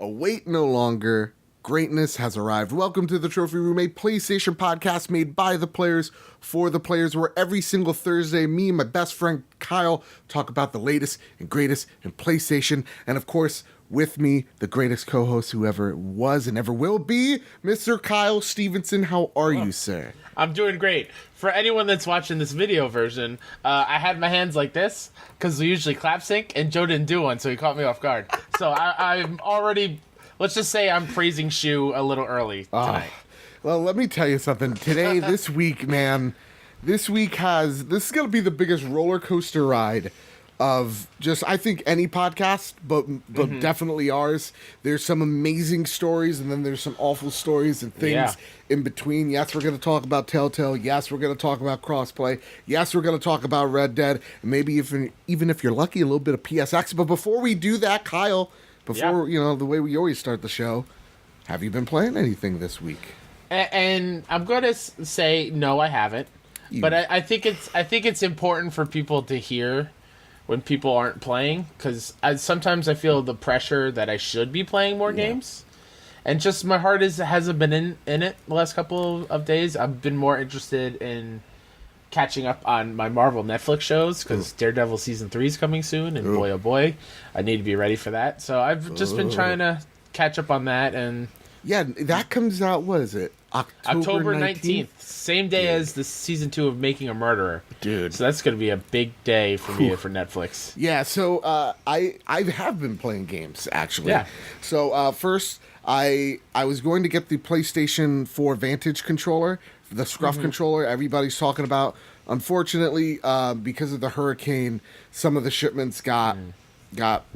Await no longer. Greatness has arrived. Welcome to the Trophy Room, a PlayStation podcast made by the players for the players, where every single Thursday, me and my best friend Kyle talk about the latest and greatest in PlayStation. And of course, with me, the greatest co-host who ever was and ever will be, Mr. Kyle Stevenson. How are you, sir? I'm doing great. For anyone that's watching this video version, I had my hands like this because we usually clap sync, and Joe didn't do one, so he caught me off guard. So I'm already, let's just say I'm praising Shu a little early tonight. Well, let me tell you something. Today, this week, man, this is going to be the biggest roller coaster ride of just, I think, any podcast, but definitely ours. There's some amazing stories, and then there's some awful stories and things in between. Yes, we're going to talk about Telltale. Yes, we're going to talk about crossplay. Yes, we're going to talk about Red Dead. And maybe even if you're lucky, a little bit of PSX. But before we do that, Kyle, the way we always start the show, have you been playing anything this week? And I'm going to say no, I haven't. But I think it's important for people to hear when people aren't playing, because sometimes I feel the pressure that I should be playing more games, and just my heart hasn't been in it the last couple of days. I've been more interested in catching up on my Marvel Netflix shows, because Daredevil season 3 is coming soon, and boy oh boy, I need to be ready for that. So I've just been trying to catch up on that, and that comes out, what is it? October 19th, same day as the season 2 of Making a Murderer. Dude. So that's going to be a big day for me for Netflix. Yeah, so I have been playing games, actually. Yeah. So first, I was going to get the PlayStation 4 Vantage controller, the Scruff controller everybody's talking about. Unfortunately, because of the hurricane, some of the shipments got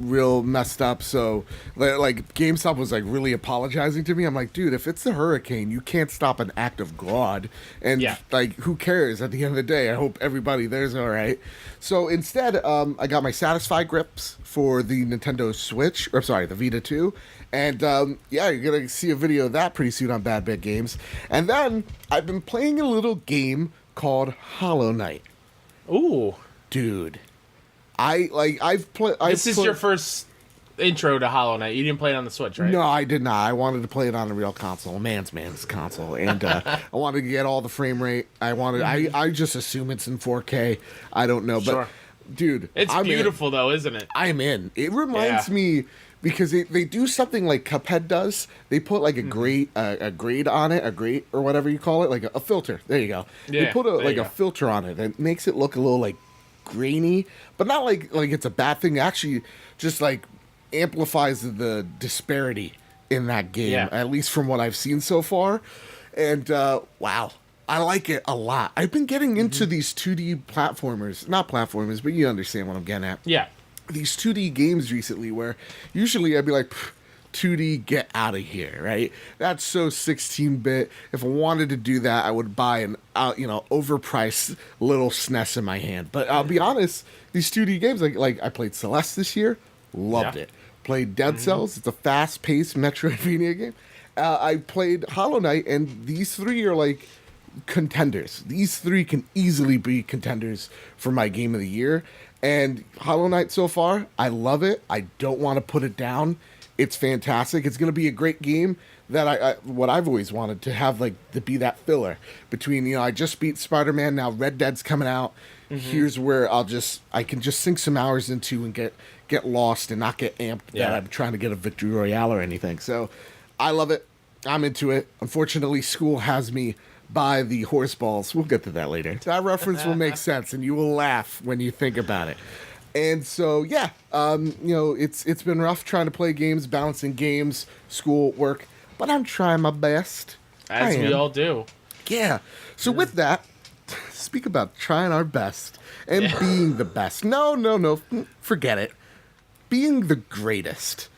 real messed up, so like GameStop was like really apologizing to me. I'm like, dude, if it's a hurricane, you can't stop an act of God, and like, who cares at the end of the day? I hope everybody there's all right. So instead, I got my Satisfy grips for the Nintendo Switch, or sorry, the Vita 2, and you're gonna see a video of that pretty soon on Bad Bad Games. And then I've been playing a little game called Hollow Knight. Ooh, dude. I've played. This is your first intro to Hollow Knight. You didn't play it on the Switch, right? No, I did not. I wanted to play it on a real console, man's console, and I wanted to get all the frame rate. I just assume it's in 4K. I don't know, but dude, it's beautiful though, isn't it? I'm in. It reminds me, because they do something like Cuphead does. They put like a grade on it, a grate or whatever you call it, like a filter. There you go. Yeah, they put a filter on it that makes it look a little like grainy, but not like it's a bad thing. It actually just like amplifies the disparity in that game, at least from what I've seen so far. And wow, I like it a lot. I've been getting into these 2D platformers, not platformers, but you understand what I'm getting at. Yeah, these 2D games recently, where usually I'd be like, 2D, get out of here, right? That's so 16-bit. If I wanted to do that, I would buy an overpriced little SNES in my hand. But I'll be honest, these 2D games, like I played Celeste this year, loved it. Played Dead Cells, it's a fast-paced Metroidvania game. I played Hollow Knight, and these three are like contenders. These three can easily be contenders for my game of the year. And Hollow Knight so far, I love it. I don't want to put it down. It's fantastic. It's going to be a great game that what I've always wanted to have, like, to be that filler between, I just beat Spider-Man, now Red Dead's coming out. Here's where I can just sink some hours into and get lost and not get amped that I'm trying to get a victory royale or anything. So I love it. I'm into it. Unfortunately, school has me by the horse balls. We'll get to that later. That reference will make sense, and you will laugh when you think about it. And so, it's been rough trying to play games, balancing games, school, work, but I'm trying my best. As we all do. Yeah. So with that, speak about trying our best and being the best. No, forget it. Being the greatest.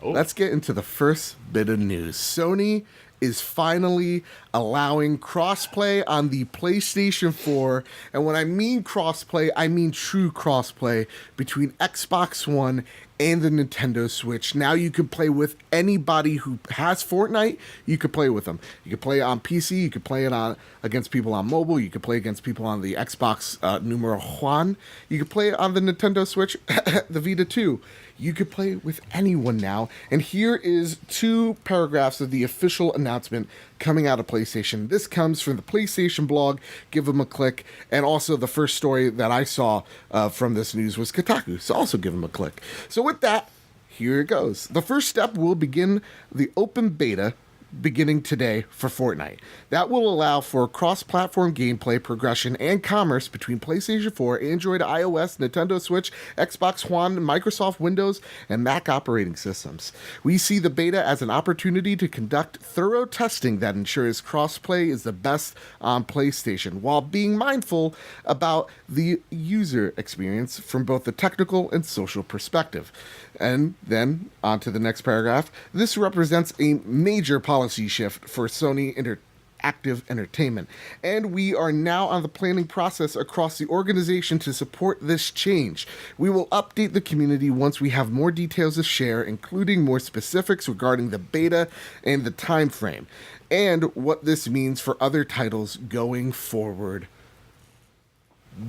Let's get into the first bit of news. Sony is finally allowing crossplay on the PlayStation 4. And when I mean crossplay, I mean true crossplay between Xbox One and the Nintendo Switch. Now you can play with anybody who has Fortnite. You could play with them. You could play it on PC. You could play it on against people on mobile. You could play against people on the Xbox numero Juan. You could play it on the Nintendo Switch, the Vita 2. You could play with anyone now. And here is 2 paragraphs of the official announcement coming out of PlayStation. This comes from the PlayStation blog. Give them a click. And also the first story that I saw from this news was Kotaku. So also give them a click. So with that, here it goes. The first step will begin the open beta beginning today for Fortnite. That will allow for cross-platform gameplay, progression, and commerce between PlayStation 4, Android, iOS, Nintendo Switch, Xbox One, Microsoft Windows, and Mac operating systems. We see the beta as an opportunity to conduct thorough testing that ensures cross-play is the best on PlayStation, while being mindful about the user experience from both the technical and social perspective. And then, on to the next paragraph. This represents a major policy shift for Sony Interactive Entertainment, and we are now on the planning process across the organization to support this change. We will update the community once we have more details to share, including more specifics regarding the beta and the time frame, and what this means for other titles going forward.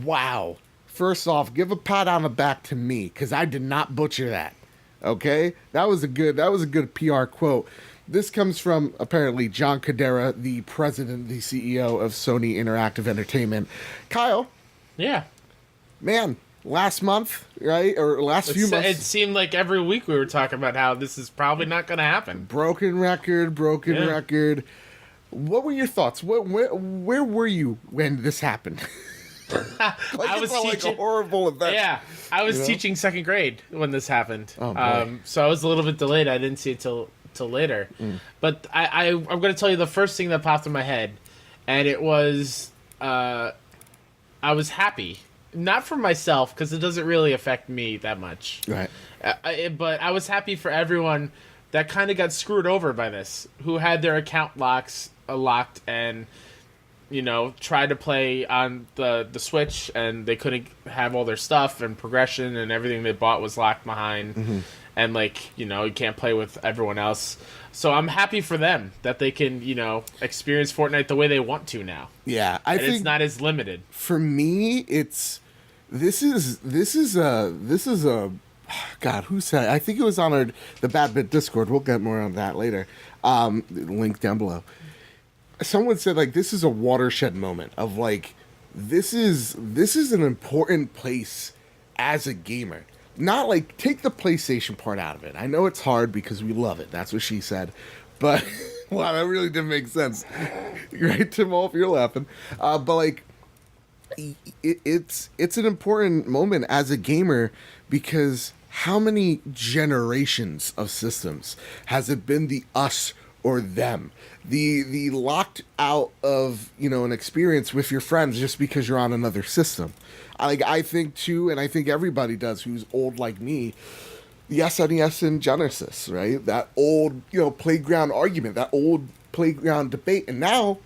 Wow. First off, give a pat on the back to me, because I did not butcher that. Okay? That was a good PR quote. This comes from, apparently, John Cadera, the president, the CEO of Sony Interactive Entertainment. Kyle. Yeah. Man, last month, right? Or last few months. It seemed like every week we were talking about how this is probably not going to happen. Broken record. What were your thoughts? Where were you when this happened? I was teaching, like a horrible event. Yeah, I was teaching second grade when this happened. Oh, boy. So I was a little bit delayed. I didn't see it till later. But I'm going to tell you the first thing that popped in my head, and it was I was happy, not for myself because it doesn't really affect me that much. Right. But I was happy for everyone that kind of got screwed over by this, who had their account locked and tried to play on the Switch, and they couldn't have all their stuff and progression, and everything they bought was locked behind. And, you can't play with everyone else. So I'm happy for them that they can, experience Fortnite the way they want to now. Yeah, I think it's not as limited. For me, this is a God, who said it? I think it was on the Bad Bit Discord. We'll get more on that later. Link down below. Someone said this is a watershed moment of this is an important place as a gamer. Not take the PlayStation part out of it. I know it's hard because we love it. That's what she said. But wow, that really didn't make sense. Right, Tim Wolf, you're laughing. But it's an important moment as a gamer because how many generations of systems has it been the us or them, the locked out of an experience with your friends just because you're on another system? I think too, and I think everybody does who's old like me, the SNES and Genesis, right? That old playground argument, that old playground debate, and now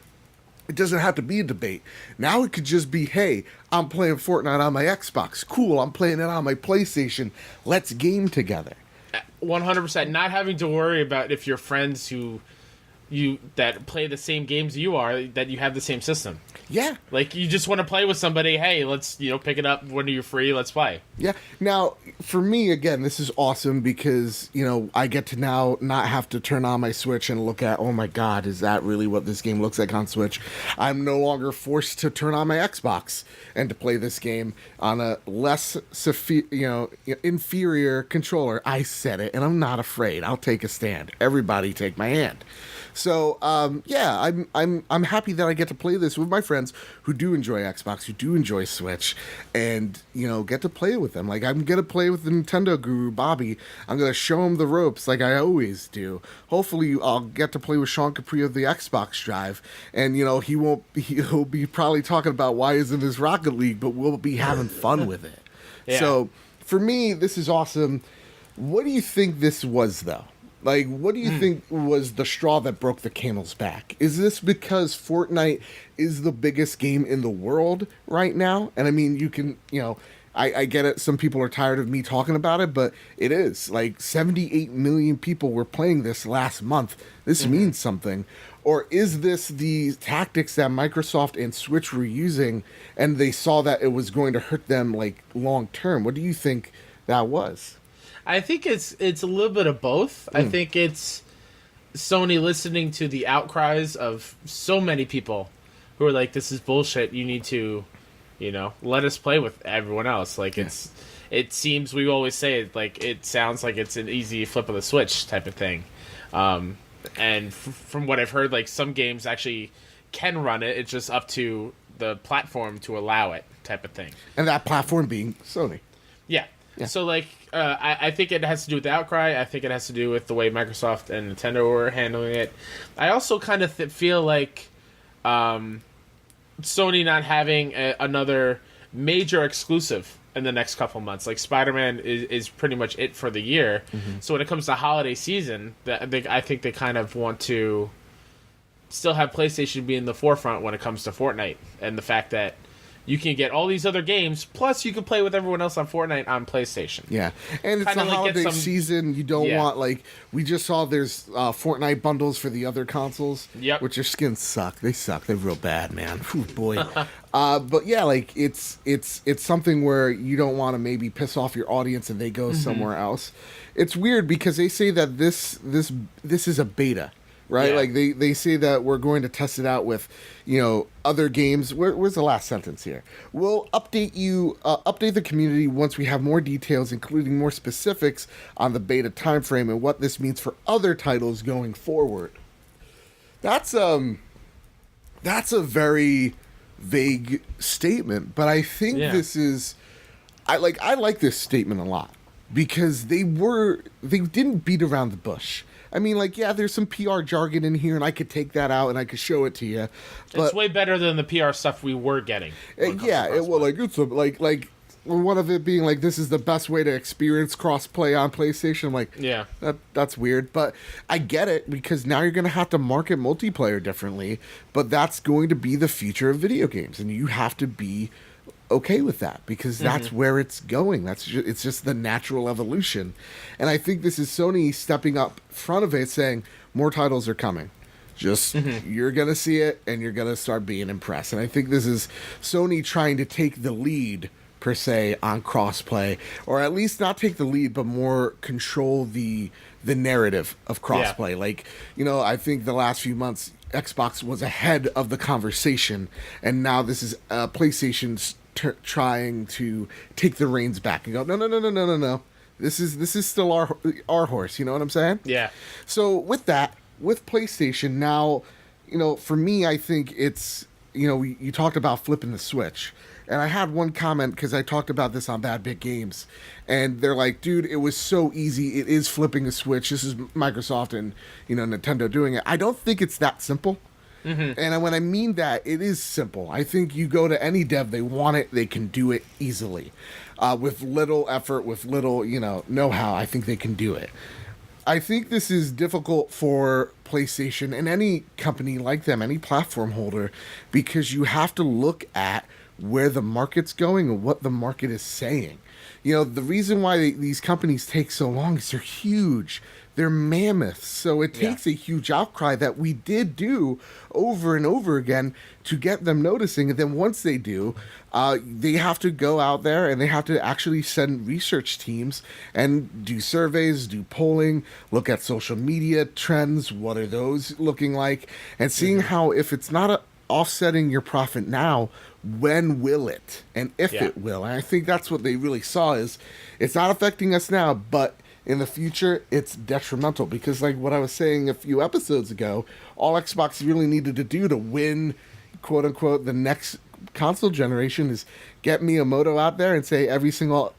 it doesn't have to be a debate. Now it could just be, hey, I'm playing Fortnite on my Xbox. Cool, I'm playing it on my PlayStation. Let's game together. 100%. Not having to worry about if your friends that play the same games you are, that you have the same system. Yeah. You just want to play with somebody, hey, let's, pick it up when you're free, let's play. Yeah. Now, for me, again, this is awesome because, I get to now not have to turn on my Switch and look at, oh my God, is that really what this game looks like on Switch? I'm no longer forced to turn on my Xbox and to play this game on a less, inferior controller. I said it, and I'm not afraid. I'll take a stand. Everybody take my hand. So, yeah, I'm happy that I get to play this with my friends who do enjoy Xbox, who do enjoy Switch, and, get to play with them. I'm going to play with the Nintendo guru, Bobby. I'm going to show him the ropes like I always do. Hopefully, I'll get to play with Sean Capri of the Xbox Drive, and, he'll be probably talking about why isn't this Rocket League, but we'll be having fun with it. Yeah. So, for me, this is awesome. What do you think this was, though? What do you think was the straw that broke the camel's back? Is this because Fortnite is the biggest game in the world right now? And I mean, you can, I get it. Some people are tired of me talking about it, but it is like 78 million people were playing this last month. This means something. Or is this the tactics that Microsoft and Switch were using, and they saw that it was going to hurt them like long term? What do you think that was? I think it's a little bit of both. I think it's Sony listening to the outcries of so many people who are like, "This is bullshit. You need to, let us play with everyone else." Like it seems we always say it, like it sounds like it's an easy flip of the switch type of thing. And from what I've heard, like some games actually can run it. It's just up to the platform to allow it, type of thing. And that platform being Sony. Yeah. So like, I think it has to do with the outcry. I think it has to do with the way Microsoft and Nintendo were handling it. I also kind of feel like Sony not having another major exclusive in the next couple months. Like Spider-Man is pretty much it for the year. So when it comes to holiday season, I think they kind of want to still have PlayStation be in the forefront when it comes to Fortnite, and the fact that you can get all these other games, plus you can play with everyone else on Fortnite on PlayStation. Yeah, and it's Kinda the like holiday season. You don't want, like, we just saw there's Fortnite bundles for the other consoles, which their skins suck. They suck. They're real bad, man. Ooh, boy. But yeah, like, it's something where you don't want to maybe piss off your audience and they go somewhere else. It's weird because they say that this is a beta. Right? Yeah. Like, they say that we're going to test it out with, other games. Where's the last sentence here? We'll update the community once we have more details, including more specifics on the beta timeframe and what this means for other titles going forward. That's a very vague statement, but I think this is... I like this statement a lot, because they didn't beat around the bush. I mean, like, yeah, there's some PR jargon in here, and I could take that out and I could show it to you. But it's way better than the PR stuff we were getting. One of it being like, this is the best way to experience crossplay on PlayStation. I'm like, yeah, that's weird, but I get it, because now you're going to have to market multiplayer differently. But that's going to be the future of video games, and you have to be okay with that, because that's where it's going. It's just the natural evolution. And I think this is Sony stepping up front of it, saying more titles are coming. Just you're gonna see it and you're gonna start being impressed. And I think this is Sony trying to take the lead, per se, on crossplay, or at least not take the lead, but more control the narrative of crossplay. Yeah. Like, I think the last few months Xbox was ahead of the conversation, and now this is PlayStation's trying to take the reins back and go, no. This is still our horse. You know what I'm saying? Yeah. So with PlayStation now, for me, I think it's, you talked about flipping the switch. And I had one comment, because I talked about this on Bad Bit Games, and they're like, dude, it was so easy. It is flipping a switch. This is Microsoft and, Nintendo doing it. I don't think it's that simple. And when I mean that, it is simple. I think you go to any dev, they want it, they can do it easily. With little effort, with little, know-how, I think they can do it. I think this is difficult for PlayStation and any company like them, any platform holder, because you have to look at where the market's going and what the market is saying. The reason why these companies take so long is they're huge. They're mammoths. So it takes a huge outcry that we did do over and over again to get them noticing. And then once they do, they have to go out there and they have to actually send research teams and do surveys, do polling, look at social media trends. What are those looking like? And seeing how, if it's not offsetting your profit now, when will it? And if it will. And I think that's what they really saw, is it's not affecting us now, but in the future, it's detrimental, because, like what I was saying a few episodes ago, all Xbox really needed to do to win, quote unquote, the next console generation is get Miyamoto out there and say every single,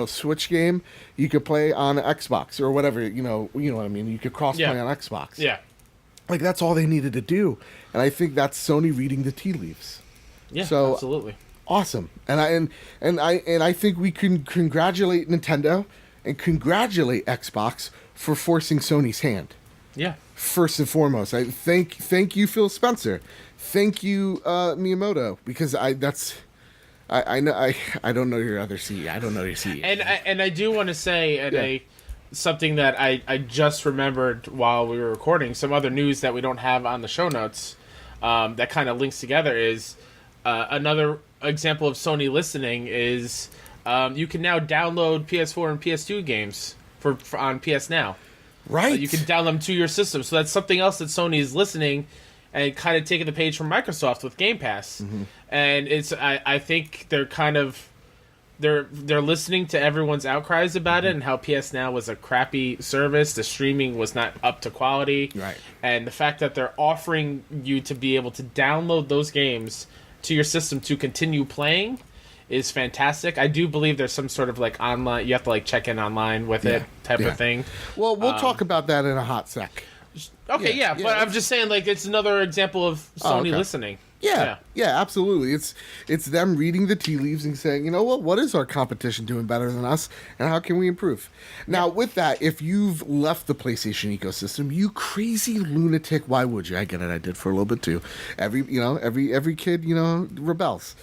Switch game you could play on Xbox or whatever, you know what I mean? You could cross-play on Xbox. Yeah. Like, that's all they needed to do. And I think that's Sony reading the tea leaves. Yeah, so, absolutely. Awesome. And I think we can congratulate Nintendo and congratulate Xbox for forcing Sony's hand. Yeah. First and foremost, I thank you, Phil Spencer. Thank you, Miyamoto, because I know I don't know your other CE. I don't know your CE. And I do want to say, something that I just remembered while we were recording, some other news that we don't have on the show notes, that kind of links together is another example of Sony listening is you can now download PS4 and PS2 games for on PS Now. Right. You can download them to your system. So that's something else that Sony is listening and kind of taking the page from Microsoft with Game Pass. Mm-hmm. And it's I think they're kind of they're listening to everyone's outcries about it and how PS Now was a crappy service. The streaming was not up to quality. Right. And the fact that they're offering you to be able to download those games to your system to continue playing is fantastic. I do believe there's some sort of like online, you have to like check in online with it type of thing. Well, we'll talk about that in a hot sec. Okay, but I'm just saying, like, it's another example of Sony listening. Yeah, absolutely. It's them reading the tea leaves and saying, you know what is our competition doing better than us, and how can we improve? Now, with that, if you've left the PlayStation ecosystem, you crazy lunatic, why would you? I get it. I did for a little bit too. Every kid, rebels.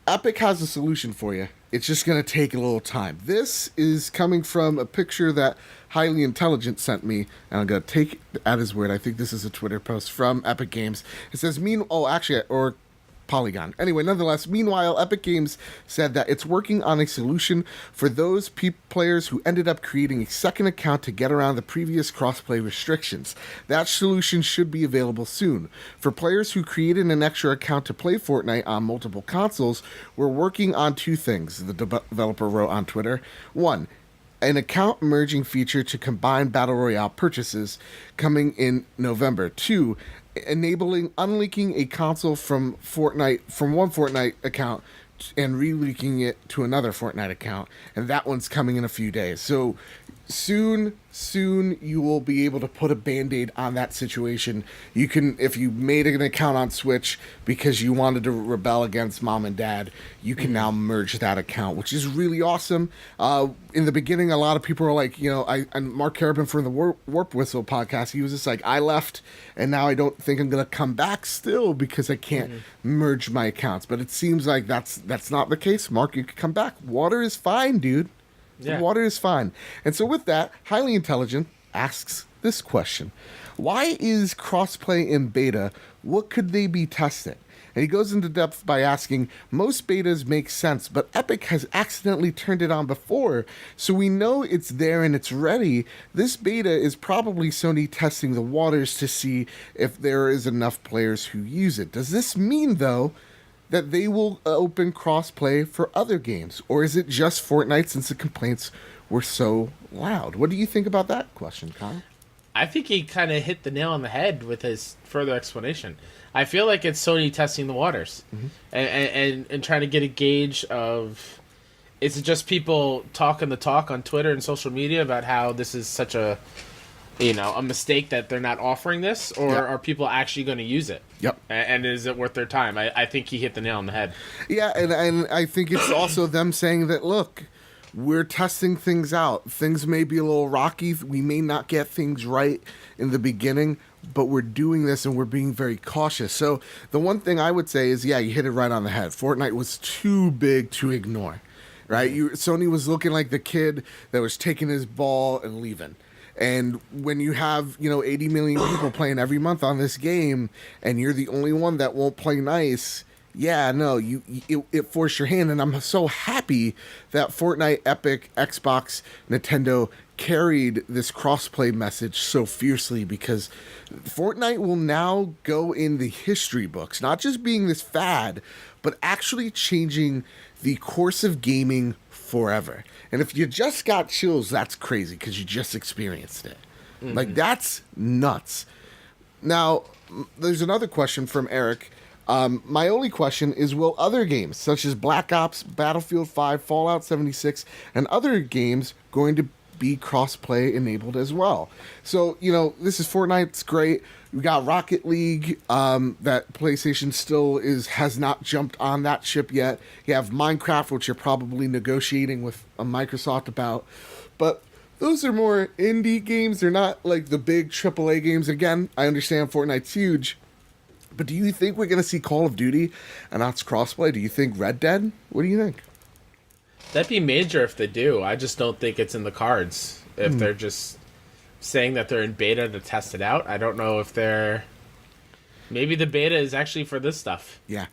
Epic has a solution for you. It's just going to take a little time. This is coming from a picture that Highly Intelligent sent me, and I'm going to take it at his word. I think this is a Twitter post from Epic Games. It says, or Polygon. Anyway, nonetheless, meanwhile, Epic Games said that it's working on a solution for those players who ended up creating a second account to get around the previous crossplay restrictions. That solution should be available soon. For players who created an extra account to play Fortnite on multiple consoles, we're working on two things, the developer wrote on Twitter. One, an account merging feature to combine Battle Royale purchases coming in November. Two, enabling unlinking a console from one Fortnite account and relinking it to another Fortnite account, and that one's coming in a few days. So soon you will be able to put a band-aid on that situation. You can, if you made an account on Switch because you wanted to rebel against mom and dad, you can now merge that account, which is really awesome. In the beginning, a lot of people were like, and Mark Carabin from the Warp Whistle podcast, he was just like, I left and now I don't think I'm going to come back still because I can't merge my accounts. But it seems like that's not the case. Mark, you can come back. Water is fine, dude. Yeah. The water is fine. And so with that, Highly Intelligent asks this question. Why is crossplay in beta? What could they be testing? And he goes into depth by asking, most betas make sense, but Epic has accidentally turned it on before, so we know it's there and it's ready. This beta is probably Sony testing the waters to see if there is enough players who use it. Does this mean, though, that they will open crossplay for other games? Or is it just Fortnite since the complaints were so loud? What do you think about that question, Kyle? I think he kind of hit the nail on the head with his further explanation. I feel like it's Sony testing the waters and trying to get a gauge of, is it just people talking the talk on Twitter and social media about how this is such a mistake that they're not offering this, or are people actually going to use it? Yep. And is it worth their time? I think he hit the nail on the head. Yeah, and I think it's also them saying that, look, we're testing things out. Things may be a little rocky. We may not get things right in the beginning, but we're doing this and we're being very cautious. So the one thing I would say is, you hit it right on the head. Fortnite was too big to ignore, right? Sony was looking like the kid that was taking his ball and leaving. And when you have, 80 million people playing every month on this game, and you're the only one that won't play nice, it forced your hand. And I'm so happy that Fortnite, Epic, Xbox, Nintendo carried this crossplay message so fiercely, because Fortnite will now go in the history books, not just being this fad, but actually changing the course of gaming forever. And if you just got chills, that's crazy because you just experienced it. Like, that's nuts. Now, there's another question from Eric. My only question is, will other games such as Black Ops, Battlefield 5, Fallout 76, and other games going to be cross-play enabled as well? So, this is Fortnite's great. We got Rocket League, that PlayStation still has not jumped on that ship yet. You have Minecraft, which you're probably negotiating with Microsoft about. But those are more indie games. They're not like the big AAA games. Again, I understand Fortnite's huge, But do you think we're going to see Call of Duty and that's crossplay? Do you think Red Dead? What do you think? That'd be major if they do. I just don't think it's in the cards. If they're just saying that they're in beta to test it out, I don't know if they're... Maybe the beta is actually for this stuff. Yeah.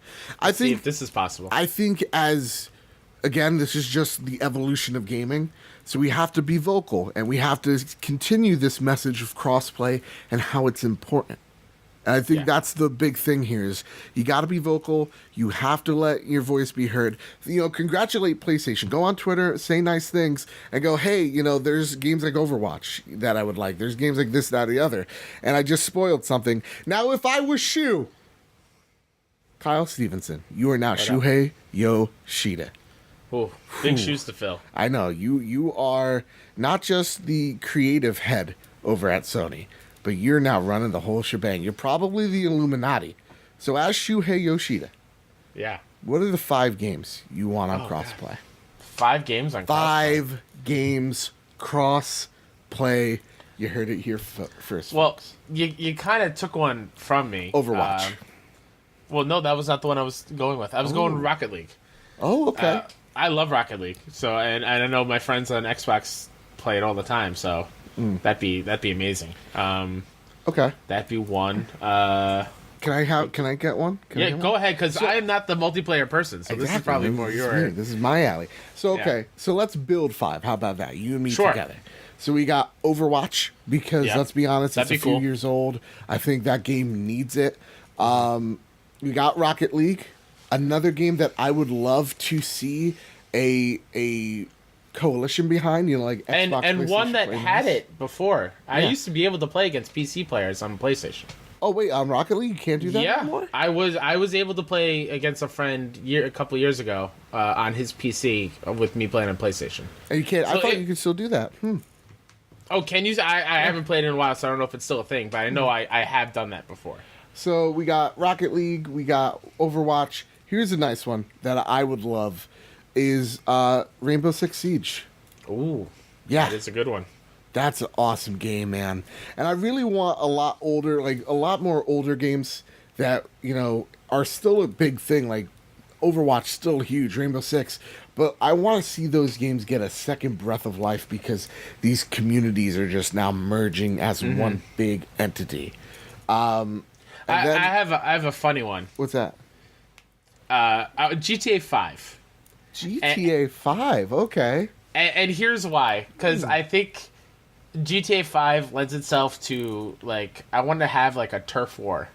See if this is possible. I think again, this is just the evolution of gaming. So we have to be vocal, and we have to continue this message of crossplay and how it's important. And I think that's the big thing here is you got to be vocal. You have to let your voice be heard. Congratulate PlayStation. Go on Twitter, say nice things, and go, hey, there's games like Overwatch that I would like. There's games like this, that, or the other. And I just spoiled something. Now, if I was Kyle Stevenson, you are now Shuhei Yoshida. Ooh, big shoes to fill. I know. You are not just the creative head over at Sony, but you're now running the whole shebang. You're probably the Illuminati. So as Shuhei Yoshida, what are the 5 games you want on crossplay? God. 5 games on crossplay? 5 games cross-play. You heard it here first. Well, folks. you kind of took one from me. Overwatch. Well, no, that was not the one I was going with. I was going Rocket League. Oh, okay. I love Rocket League. So, and I know my friends on Xbox play it all the time. So that'd be amazing. Okay. That'd be one. Can I get one? Go ahead, because I am not the multiplayer person. So this is probably more your. This is my alley. So okay, so let's build 5. How about that? You and me together. So we got Overwatch because let's be honest, it's a few years old. I think that game needs it. We got Rocket League. Another game that I would love to see a coalition behind, like Xbox, and one that had this. it before. I used to be able to play against PC players on PlayStation. Oh wait, on Rocket League you can't do that anymore? I was able to play against a friend a couple years ago on his PC with me playing on PlayStation. And you can't. So I thought you could still do that. Oh, can you? I haven't played in a while, so I don't know if it's still a thing. But I know I have done that before. So we got Rocket League, we got Overwatch. Here's a nice one that I would love is Rainbow Six Siege. Ooh. Yeah. That is a good one. That's an awesome game, man. And I really want a lot more older games that, are still a big thing. Like Overwatch, still huge, Rainbow Six. But I want to see those games get a second breath of life because these communities are just now merging as one big entity. I have a funny one. What's that? GTA 5. GTA 5, okay. And here's why. Because I think GTA 5 lends itself to, I want to have, a turf war.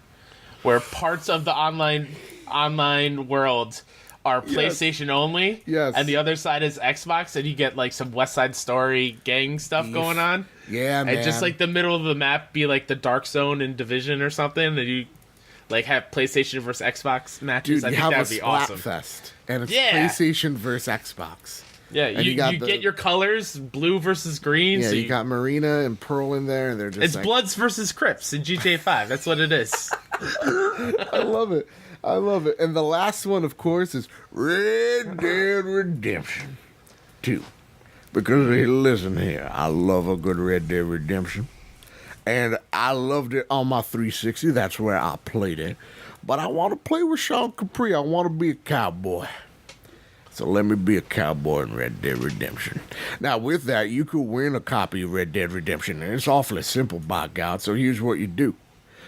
Where parts of the online world are PlayStation only. Yes. And the other side is Xbox. And you get, some West Side Story gang stuff going on. Yeah, man. And just, the middle of the map be, the Dark Zone in Division or something. And you... have PlayStation versus Xbox matches. Dude, I think that'd be awesome. Fest, and it's PlayStation versus Xbox. Yeah, you get your colors, blue versus green. Yeah, so you got Marina and Pearl in there, and they're just it's Bloods versus Crips in GTA 5. That's what it is. I love it. And the last one, of course, is Red Dead Redemption 2. Because, hey, listen here, I love a good Red Dead Redemption. And I loved it on my 360. That's where I played it. But I want to play with Sean Capri. I want to be a cowboy. So let me be a cowboy in Red Dead Redemption. Now, with that, you could win a copy of Red Dead Redemption. And it's awfully simple, by God. So here's what you do.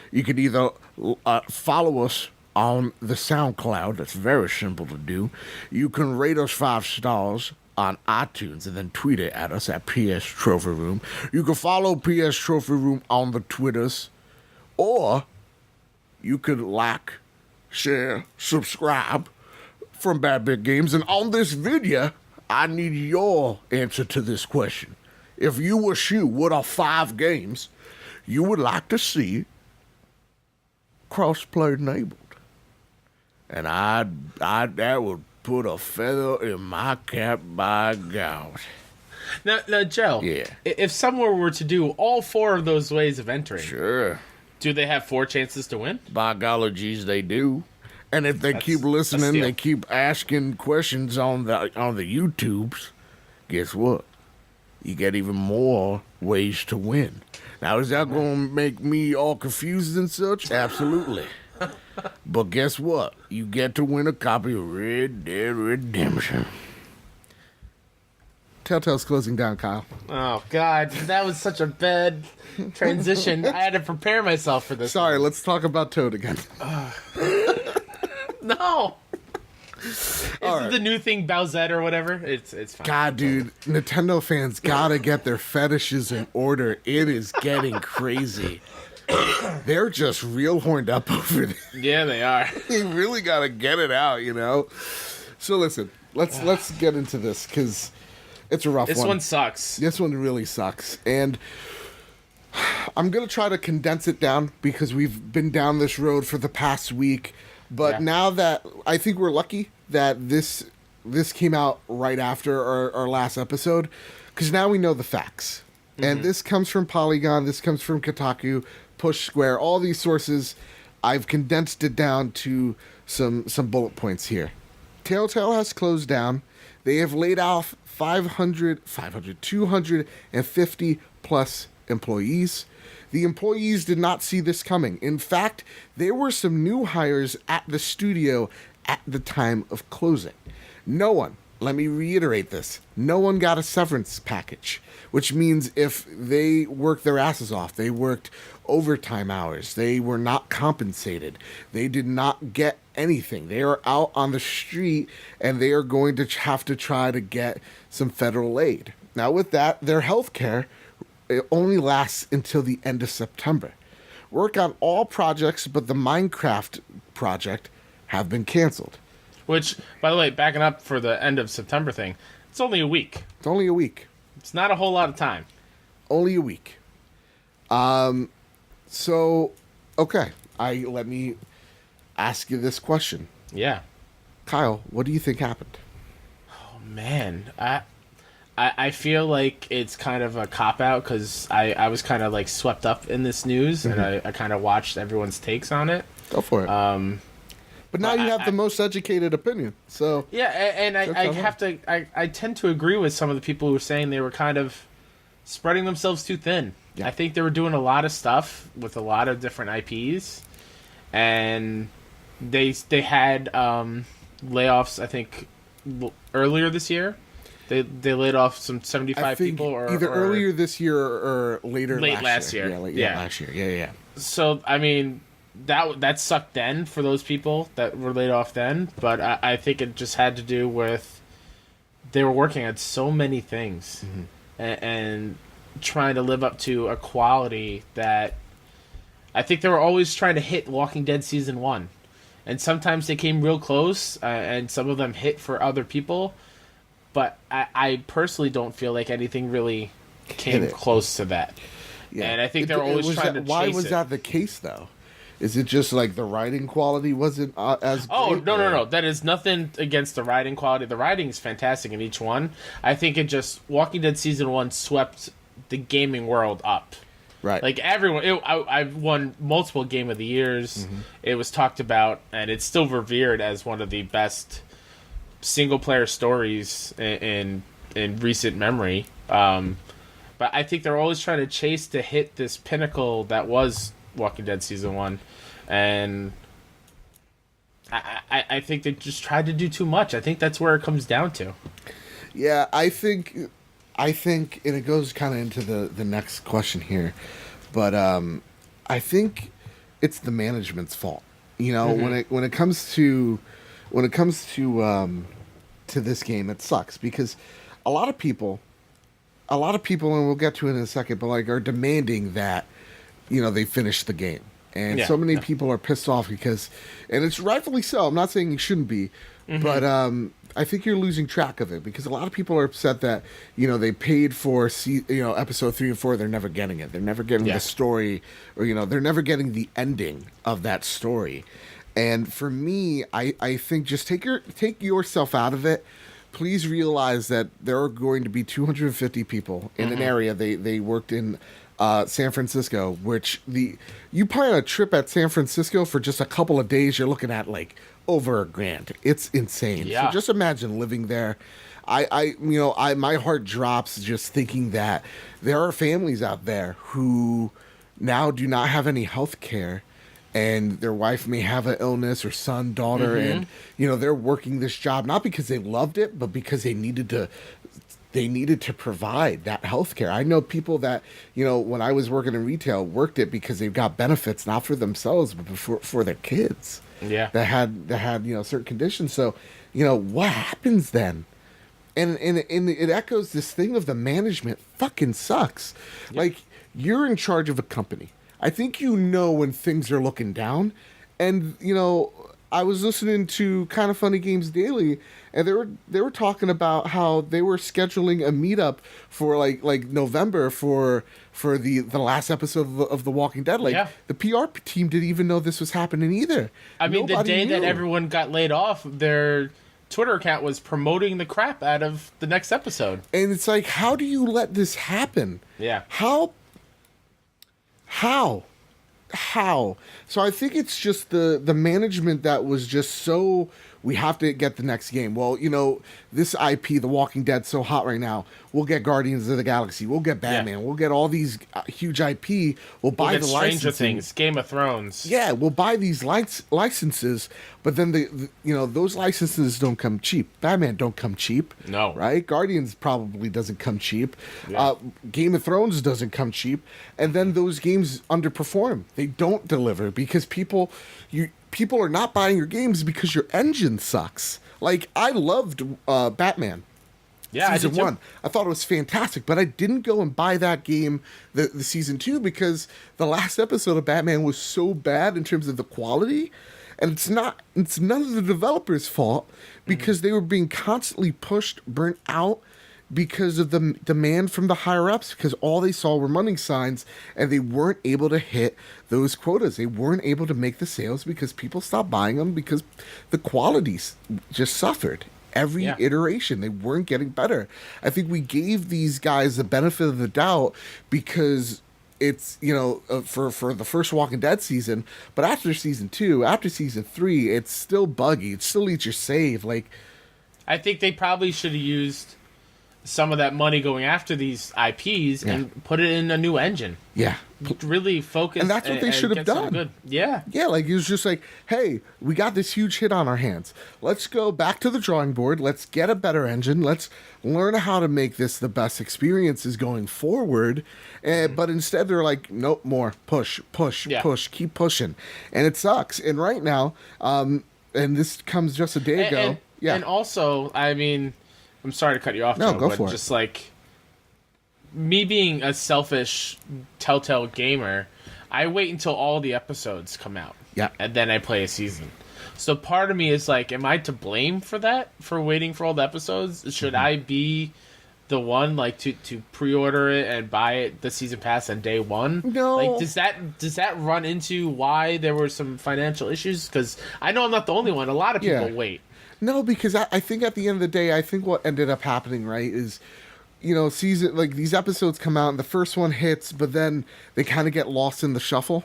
You could either follow us on the SoundCloud. That's very simple to do. You can rate us 5 stars on iTunes and then tweet it at us at PS Trophy Room. You can follow PS Trophy Room on the Twitters, or you could like, share, subscribe from Bad Bit Games. And on this video, I need your answer to this question. If you were what are 5 games you would like to see crossplay enabled? And that would put a feather in my cap, by God. Now, Joe. Yeah. If someone were to do all 4 of those ways of entering, sure, do they have 4 chances to win? By golly, geez, they do. And if they keep listening, they keep asking questions on the YouTubes. Guess what? You get even more ways to win. Now, is that going to make me all confused and such? Absolutely. But guess what? You get to win a copy of Red Dead Redemption. Telltale's closing down, Kyle. Oh, God. That was such a bad transition. I had to prepare myself for this. Sorry, let's talk about Toad again. No. Is it the new thing, Bowsette or whatever? It's fine. God, dude, Nintendo fans gotta get their fetishes in order. It is getting crazy. They're just real horned up over there. Yeah, they are. You really gotta get it out, you know? So listen, let's get into this, because it's a rough one. This one sucks. This one really sucks. And I'm going to try to condense it down because we've been down this road for the past week. But now that I think we're lucky that this came out right after our last episode, because now we know the facts. Mm-hmm. And this comes from Polygon, this comes from Kotaku, Push Square, all these sources. I've condensed it down to some bullet points here. Telltale has closed down. They have laid off 250 plus employees. The employees did not see this coming. In fact, there were some new hires at the studio at the time of closing. No one, let me reiterate this, no one got a severance package, which means if they worked their asses off, they worked overtime hours, they were not compensated, they did not get anything. They are out on the street and they are going to have to try to get some federal aid. Now with that, their health care, it only lasts until the end of September. Work on all projects but the Minecraft project have been canceled. Which, by the way, backing up for the end of September thing, it's only a week. It's only a week. It's not a whole lot of time. Only a week. So, okay. Let me ask you this question. Yeah. Kyle, what do you think happened? Oh, man. I feel like it's kind of a cop-out because I was kind of like swept up in this news, and I kind of watched everyone's takes on it. Go for it. But now you have the most educated opinion, so... Yeah, and I tend to agree with some of the people who were saying they were kind of spreading themselves too thin. Yeah. I think they were doing a lot of stuff with a lot of different IPs, and they had layoffs, I think, earlier this year. They laid off some 75 people, or either earlier this year or later last year. Yeah, last year. Yeah. So I mean, that sucked then for those people that were laid off then, but I think it just had to do with they were working on so many things and trying to live up to a quality that I think they were always trying to hit Walking Dead Season 1. And sometimes they came real close, and some of them hit for other people. But I personally don't feel like anything really came close to that. Yeah. And I think they're always trying to chase it. Why was that the case, though? Is it just like the writing quality wasn't as great? Oh, no. That is nothing against the writing quality. The writing is fantastic in each one. I think it just... Walking Dead Season 1 swept the gaming world up. Right. Like, everyone... I've won multiple Game of the Years. Mm-hmm. It was talked about, and it's still revered as one of the best single-player stories in recent memory. But I think they're always trying to chase to hit this pinnacle that was Walking Dead Season 1. And I think they just tried to do too much. I think that's where it comes down to. Yeah, I think, and it goes kind of into the next question here, but I think it's the management's fault. You know, when it comes to this game, it sucks because a lot of people, and we'll get to it in a second, but like are demanding that, you know, they finish the game. And so many people are pissed off because, and it's rightfully so. I'm not saying you shouldn't be, but I think you're losing track of it because a lot of people are upset that, you know, they paid for, episode 3 and 4. They're never getting it. They're never getting the story, or, you know, they're never getting the ending of that story. And for me, I think just take yourself out of it. Please realize that there are going to be 250 people in an area. They worked in San Francisco, which you plan a trip at San Francisco for just a couple of days, you're looking at like over $1,000. It's insane. Yeah. So just imagine living there. My heart drops just thinking that there are families out there who now do not have any health care. and their wife may have an illness, or son, daughter, and they're working this job not because they loved it, but because they needed to provide that healthcare. I know people that, when I was working in retail, worked it because they've got benefits, not for themselves, but for their kids. Yeah. That had certain conditions. So, what happens then? And it echoes this thing of the management fucking sucks. Yep. Like, you're in charge of a company. I think when things are looking down. And, I was listening to Kind of Funny Games Daily, and they were talking about how they were scheduling a meetup for like November for the last episode of The Walking Dead. Like, the PR team didn't even know this was happening either. I mean, the day that everyone got laid off, their Twitter account was promoting the crap out of the next episode. And it's like, how do you let this happen? Yeah. How? So I think it's just the management that was just so, we have to get the next game. Well, this IP, The Walking Dead, so hot right now. We'll get Guardians of the Galaxy. We'll get Batman. Yeah. We'll get all these huge IP. We'll buy the licensing. Stranger Things, Game of Thrones. Yeah, we'll buy these licenses, but then those licenses don't come cheap. Batman don't come cheap. No. Right? Guardians probably doesn't come cheap. Yeah. Game of Thrones doesn't come cheap. And then those games underperform. They don't deliver because people are not buying your games because your engine sucks. Like, I loved Batman. Yeah, Season 1. I thought it was fantastic, but I didn't go and buy that game, the Season 2, because the last episode of Batman was so bad in terms of the quality. And it's none of the developers' fault, because they were being constantly pushed, burnt out, because of the demand from the higher-ups, because all they saw were money signs, and they weren't able to hit those quotas. They weren't able to make the sales because people stopped buying them because the quality just suffered. Every iteration, they weren't getting better. I think we gave these guys the benefit of the doubt because it's, for the first Walking Dead season, but after Season 2, after Season 3, it's still buggy. It still eats your save. Like, I think they probably should have used some of that money going after these IPs and put it in a new engine. Yeah. Really focus. And that's what they should have done. Good. Yeah. Yeah, like, it was just like, hey, we got this huge hit on our hands. Let's go back to the drawing board. Let's get a better engine. Let's learn how to make this the best experiences going forward. But instead, they're like, nope, more. Push, keep pushing. And it sucks. And right now, and this comes just a day ago. And also, I mean, I'm sorry to cut you off, no, Joe, go but for just it. like me being a selfish Telltale gamer, I wait until all the episodes come out. Yeah. And then I play a season. So part of me is like, am I to blame for that? For waiting for all the episodes? Should I be the one like to pre-order it and buy it the season pass on day one? No. Like, does that run into why there were some financial issues? Because I know I'm not the only one. A lot of people wait. No, because I think at the end of the day, I think what ended up happening, right, is, season, like, these episodes come out and the first one hits, but then they kind of get lost in the shuffle.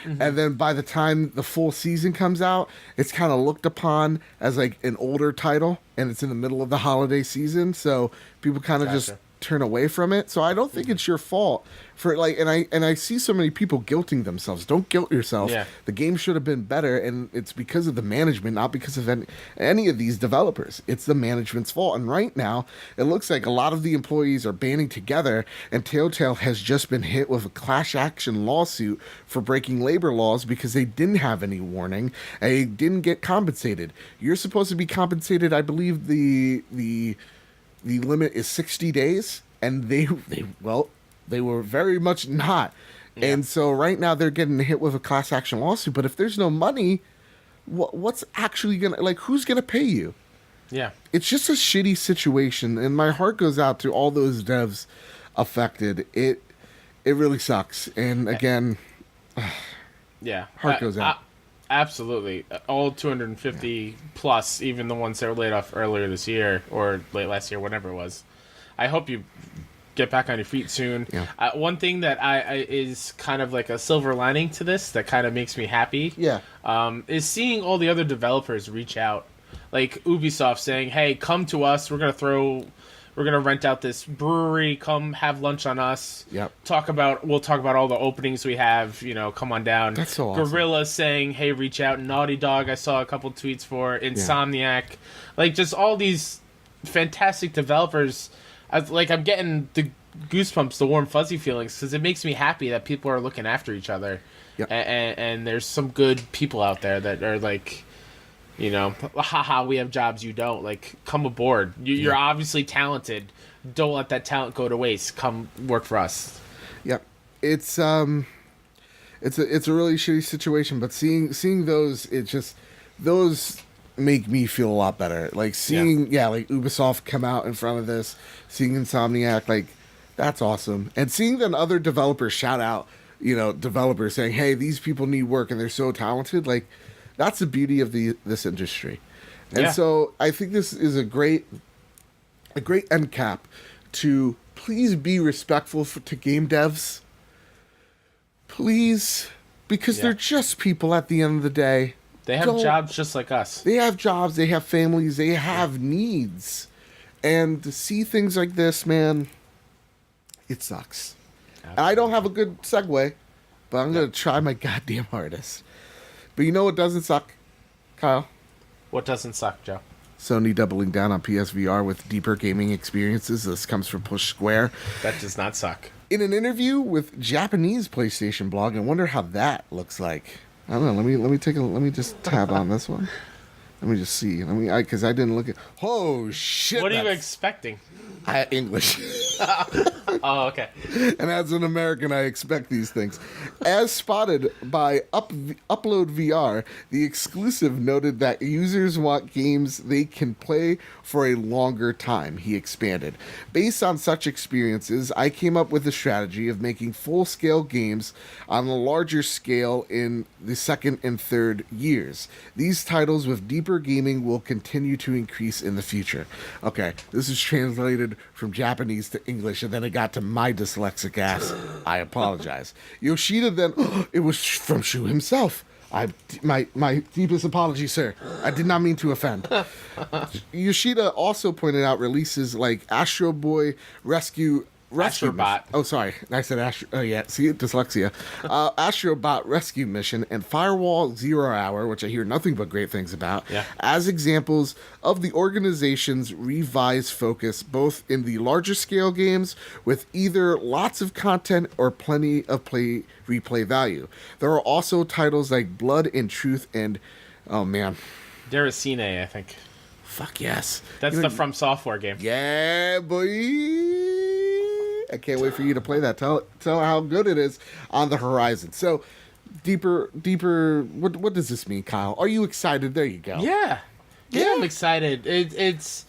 Mm-hmm. And then by the time the full season comes out, it's kind of looked upon as like an older title, and it's in the middle of the holiday season, so people kind of just turn away from it. So I don't think it's your fault for, like, and I see so many people guilting themselves. Don't guilt yourself. Yeah. The game should have been better, and it's because of the management, not because of any of these developers. It's the management's fault. And right now, it looks like a lot of the employees are banding together, and Telltale has just been hit with a class action lawsuit for breaking labor laws because they didn't have any warning and they didn't get compensated. You're supposed to be compensated, I believe the limit is 60 days, and they were very much not. Yeah. And so right now they're getting hit with a class action lawsuit. But if there's no money, what's actually going to, like, who's going to pay you? Yeah. It's just a shitty situation, and my heart goes out to all those devs affected. It really sucks. And again, heart goes out. Absolutely. All 250 plus, even the ones that were laid off earlier this year or late last year, whatever it was. I hope you get back on your feet soon. Yeah. One thing that I is kind of like a silver lining to this that kind of makes me happy is seeing all the other developers reach out. Like Ubisoft saying, hey, come to us. We're going to throw we're gonna rent out this brewery. Come have lunch on us. Yep. We'll talk about all the openings we have. Come on down. That's so awesome. Gorilla saying, "Hey, reach out." Naughty Dog, I saw a couple tweets for. Insomniac, like just all these fantastic developers. I'm getting the goosebumps, the warm fuzzy feelings, because it makes me happy that people are looking after each other. Yep. And there's some good people out there that are like, haha, we have jobs, you don't. Like, come aboard. You're obviously talented. Don't let that talent go to waste. Come work for us. Yep. It's a really shitty situation, but seeing those, those make me feel a lot better. Like seeing like Ubisoft come out in front of this, seeing Insomniac, like that's awesome. And seeing then other developers shout out, developers saying, "Hey, these people need work and they're so talented." Like that's the beauty of this industry. And so I think this is a great end cap to please be respectful to game devs. Please, because they're just people at the end of the day. They have jobs just like us. They have jobs, they have families, they have needs. And to see things like this, man, it sucks. Absolutely. And I don't have a good segue, but I'm going to try my goddamn hardest. But you know what doesn't suck, Kyle? What doesn't suck, Joe? Sony doubling down on PSVR with deeper gaming experiences. This comes from Push Square. That does not suck. In an interview with Japanese PlayStation blog, I wonder how that looks like. I don't know. Let me just tab on this one. Let me just see. Because I didn't look at. Oh shit! What are you expecting? English. Oh, okay. And as an American, I expect these things. As spotted by Upload VR, the exclusive noted that users want games they can play for a longer time, he expanded. Based on such experiences, I came up with a strategy of making full-scale games on a larger scale in the second and third years. These titles with deeper gaming will continue to increase in the future. Okay, this is translated from Japanese to English, and then it got to my dyslexic ass. I apologize. Yoshida then, it was from Shu himself. My deepest apology, sir. I did not mean to offend. Yoshida also pointed out releases like Astro Boy Rescue Astrobot. Oh, sorry. I said Astro. Oh, yeah. See, dyslexia. Astrobot Rescue Mission and Firewall Zero Hour, which I hear nothing but great things about, as examples of the organization's revised focus, both in the larger scale games with either lots of content or plenty of replay value. There are also titles like Blood and Truth and, oh man, Deracine, I think. Fuck yes. That's the From Software game. Yeah, boy. I can't wait for you to play that. Tell how good it is on the horizon. So, deeper. What does this mean, Kyle? Are you excited? There you go. Yeah, I'm excited. It's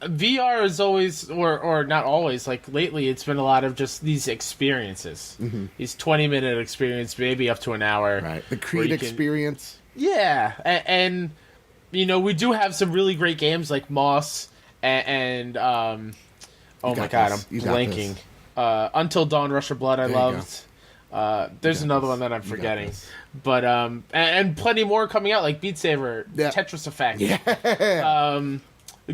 VR is always, or not always. Like lately, it's been a lot of just these experiences. Mm-hmm. These 20-minute experience, maybe up to an hour. Right. The Creed experience. Yeah, and we do have some really great games like Moss and oh my god, I'm blanking. Until Dawn, Rush of Blood, I loved. There's another one that I'm forgetting. But, and plenty more coming out, like Beat Saber, Tetris Effect. Yeah.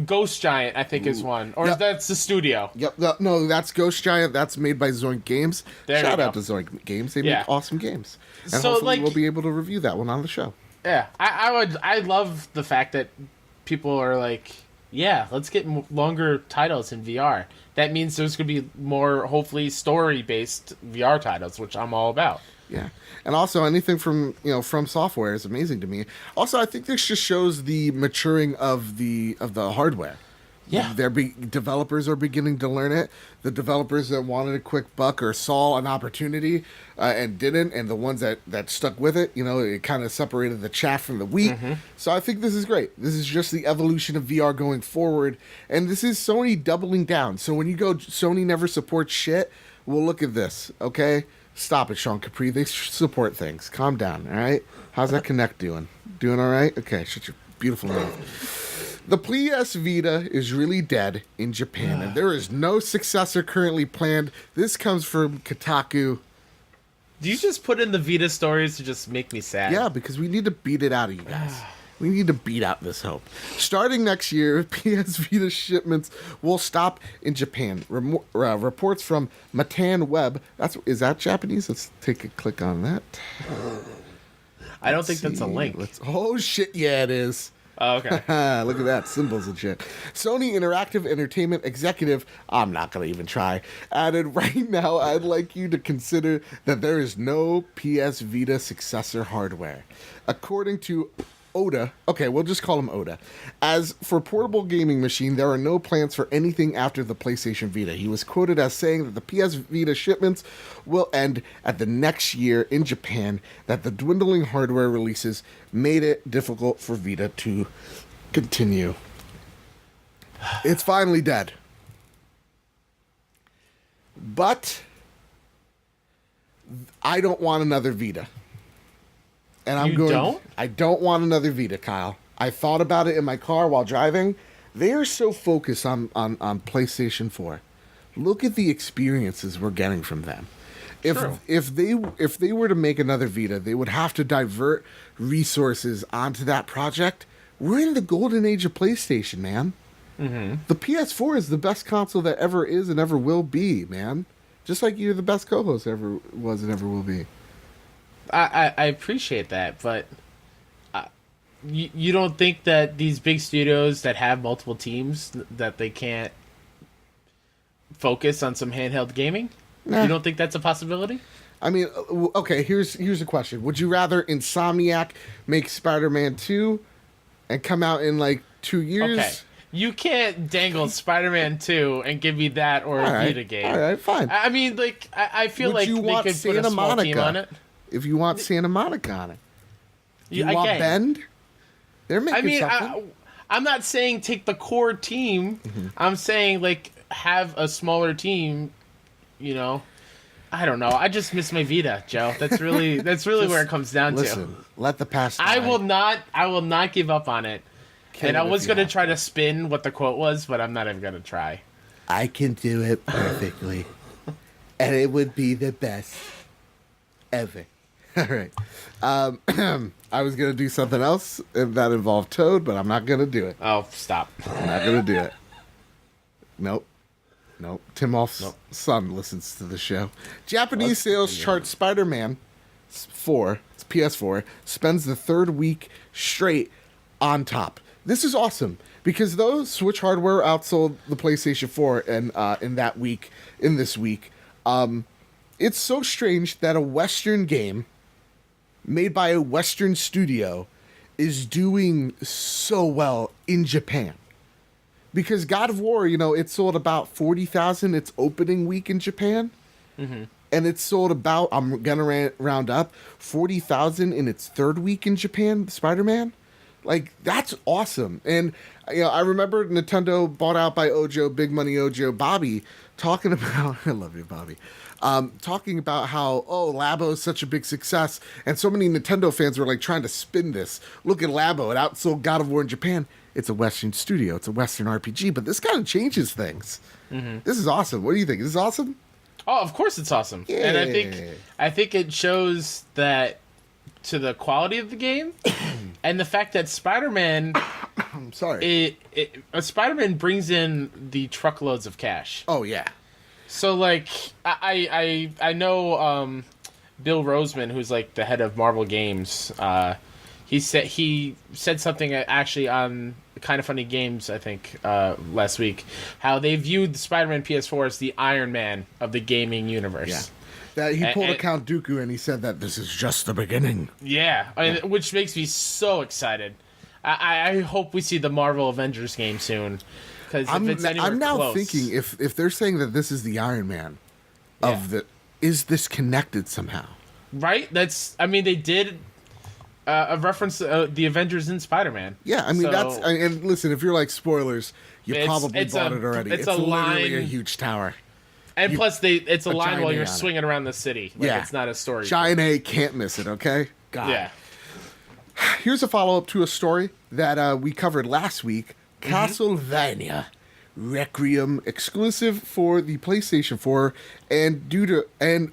Ghost Giant, I think, is one. Or that's the studio. Yep. No, that's Ghost Giant. That's made by Zoink Games. Shout out to Zoink Games. They make awesome games. And so, hopefully we'll be able to review that one on the show. Yeah. I love the fact that people are like, yeah, let's get longer titles in VR. That means there's going to be more, hopefully, story-based VR titles, which I'm all about. Yeah. And also, anything from Software is amazing to me. Also, I think this just shows the maturing of the hardware. Yeah. Developers are beginning to learn it. The developers that wanted a quick buck or saw an opportunity and didn't, and the ones that stuck with it, it kind of separated the chaff from the wheat. Mm-hmm. So I think this is great. This is just the evolution of VR going forward. And this is Sony doubling down. So when you go, Sony never supports shit, well, look at this, okay? Stop it, Sean Capri. They support things. Calm down, all right? How's that Connect doing? Doing all right? Okay, shut your beautiful mouth. The PS Vita is really dead in Japan, and there is no successor currently planned. This comes from Kotaku. Do you just put in the Vita stories to just make me sad? Yeah, because we need to beat it out of you guys. We need to beat out this hope. Starting next year, PS Vita shipments will stop in Japan. Reports from Matan Web. Is that Japanese? Let's take a click on that. I don't think that's a link. Oh, shit. Yeah, it is. Oh, okay. Look at that. Symbols and shit. Sony Interactive Entertainment executive, I'm not going to even try, added, right now, I'd like you to consider that there is no PS Vita successor hardware. According to Oda, okay, we'll just call him Oda. As for portable gaming machine, there are no plans for anything after the PlayStation Vita. He was quoted as saying that the PS Vita shipments will end at the next year in Japan, that the dwindling hardware releases made it difficult for Vita to continue. It's finally dead. But I don't want another Vita. And I don't want another Vita, Kyle. I thought about it in my car while driving. They are so focused on PlayStation 4. Look at the experiences we're getting from them. If they were to make another Vita, they would have to divert resources onto that project. We're in the golden age of PlayStation, man. Mm-hmm. The PS4 is the best console that ever is and ever will be, man. Just like you're the best co-host ever was and ever will be. I appreciate that, but you don't think that these big studios that have multiple teams, that they can't focus on some handheld gaming? Nah. You don't think that's a possibility? I mean, okay, here's a question. Would you rather Insomniac make Spider-Man 2 and come out in like 2 years? Okay. You can't dangle Spider-Man 2 and give me that or a Vita game. All right, fine. I mean, like, I feel like they could put a small team on it. If you want Santa Monica on it. You want Bend? They're making something. I'm not saying take the core team. Mm-hmm. I'm saying, like, have a smaller team, you know. I don't know. I just miss my Vita, Joe. That's really where it comes down to. Let the past die. I will not give up on it. And I was going to try to spin what the quote was, but I'm not even going to try. I can do it perfectly. And it would be the best ever. All right. I was going to do something else that involved Toad, but I'm not going to do it. Oh, stop. I'm not going to do it. Nope. Tim Wolf's son listens to the show. Japanese sales chart Spider-Man 4, it's PS4, spends the third week straight on top. This is awesome because though Switch hardware outsold the PlayStation 4 in this week, it's so strange that a Western game made by a Western studio is doing so well in Japan. Because God of War, you know, it sold about 40,000 its opening week in Japan. Mm-hmm. And it sold about, I'm going to round up, 40,000 in its third week in Japan, Spider-Man. Like, that's awesome. And, you know, I remember Nintendo bought out by Ojo, Big Money Ojo, Bobby, talking about, I love you, Bobby, talking about how, Labo is such a big success. And so many Nintendo fans were like trying to spin this. Look at Labo. It outsold God of War in Japan. It's a Western studio. It's a Western RPG. But this kind of changes things. Mm-hmm. This is awesome. What do you think? Is this awesome? Oh, of course it's awesome. Yeah. And I think it shows that to the quality of the game and the fact that Spider-Man I'm sorry. Spider-Man brings in the truckloads of cash. Oh yeah. So like I know Bill Roseman, who's like the head of Marvel Games, he said something actually on Kind of Funny Games, I think, last week, how they viewed the Spider-Man PS4 as the Iron Man of the gaming universe. Yeah. That he pulled a Count Dooku and he said that this is just the beginning. Yeah, which makes me so excited. I hope we see the Marvel Avengers game soon. Because I'm now thinking if they're saying that this is the Iron Man is this connected somehow? Right? They did a reference to the Avengers in Spider-Man. Yeah, I mean and listen, if you're like spoilers, you probably bought it already. It's literally a huge tower. And plus, it's a line while you're swinging around the city. It's not a story. Giant A, can't miss it, okay? God. Yeah. Here's a follow-up to a story that we covered last week. Mm-hmm. Castlevania Requiem, exclusive for the PlayStation 4, and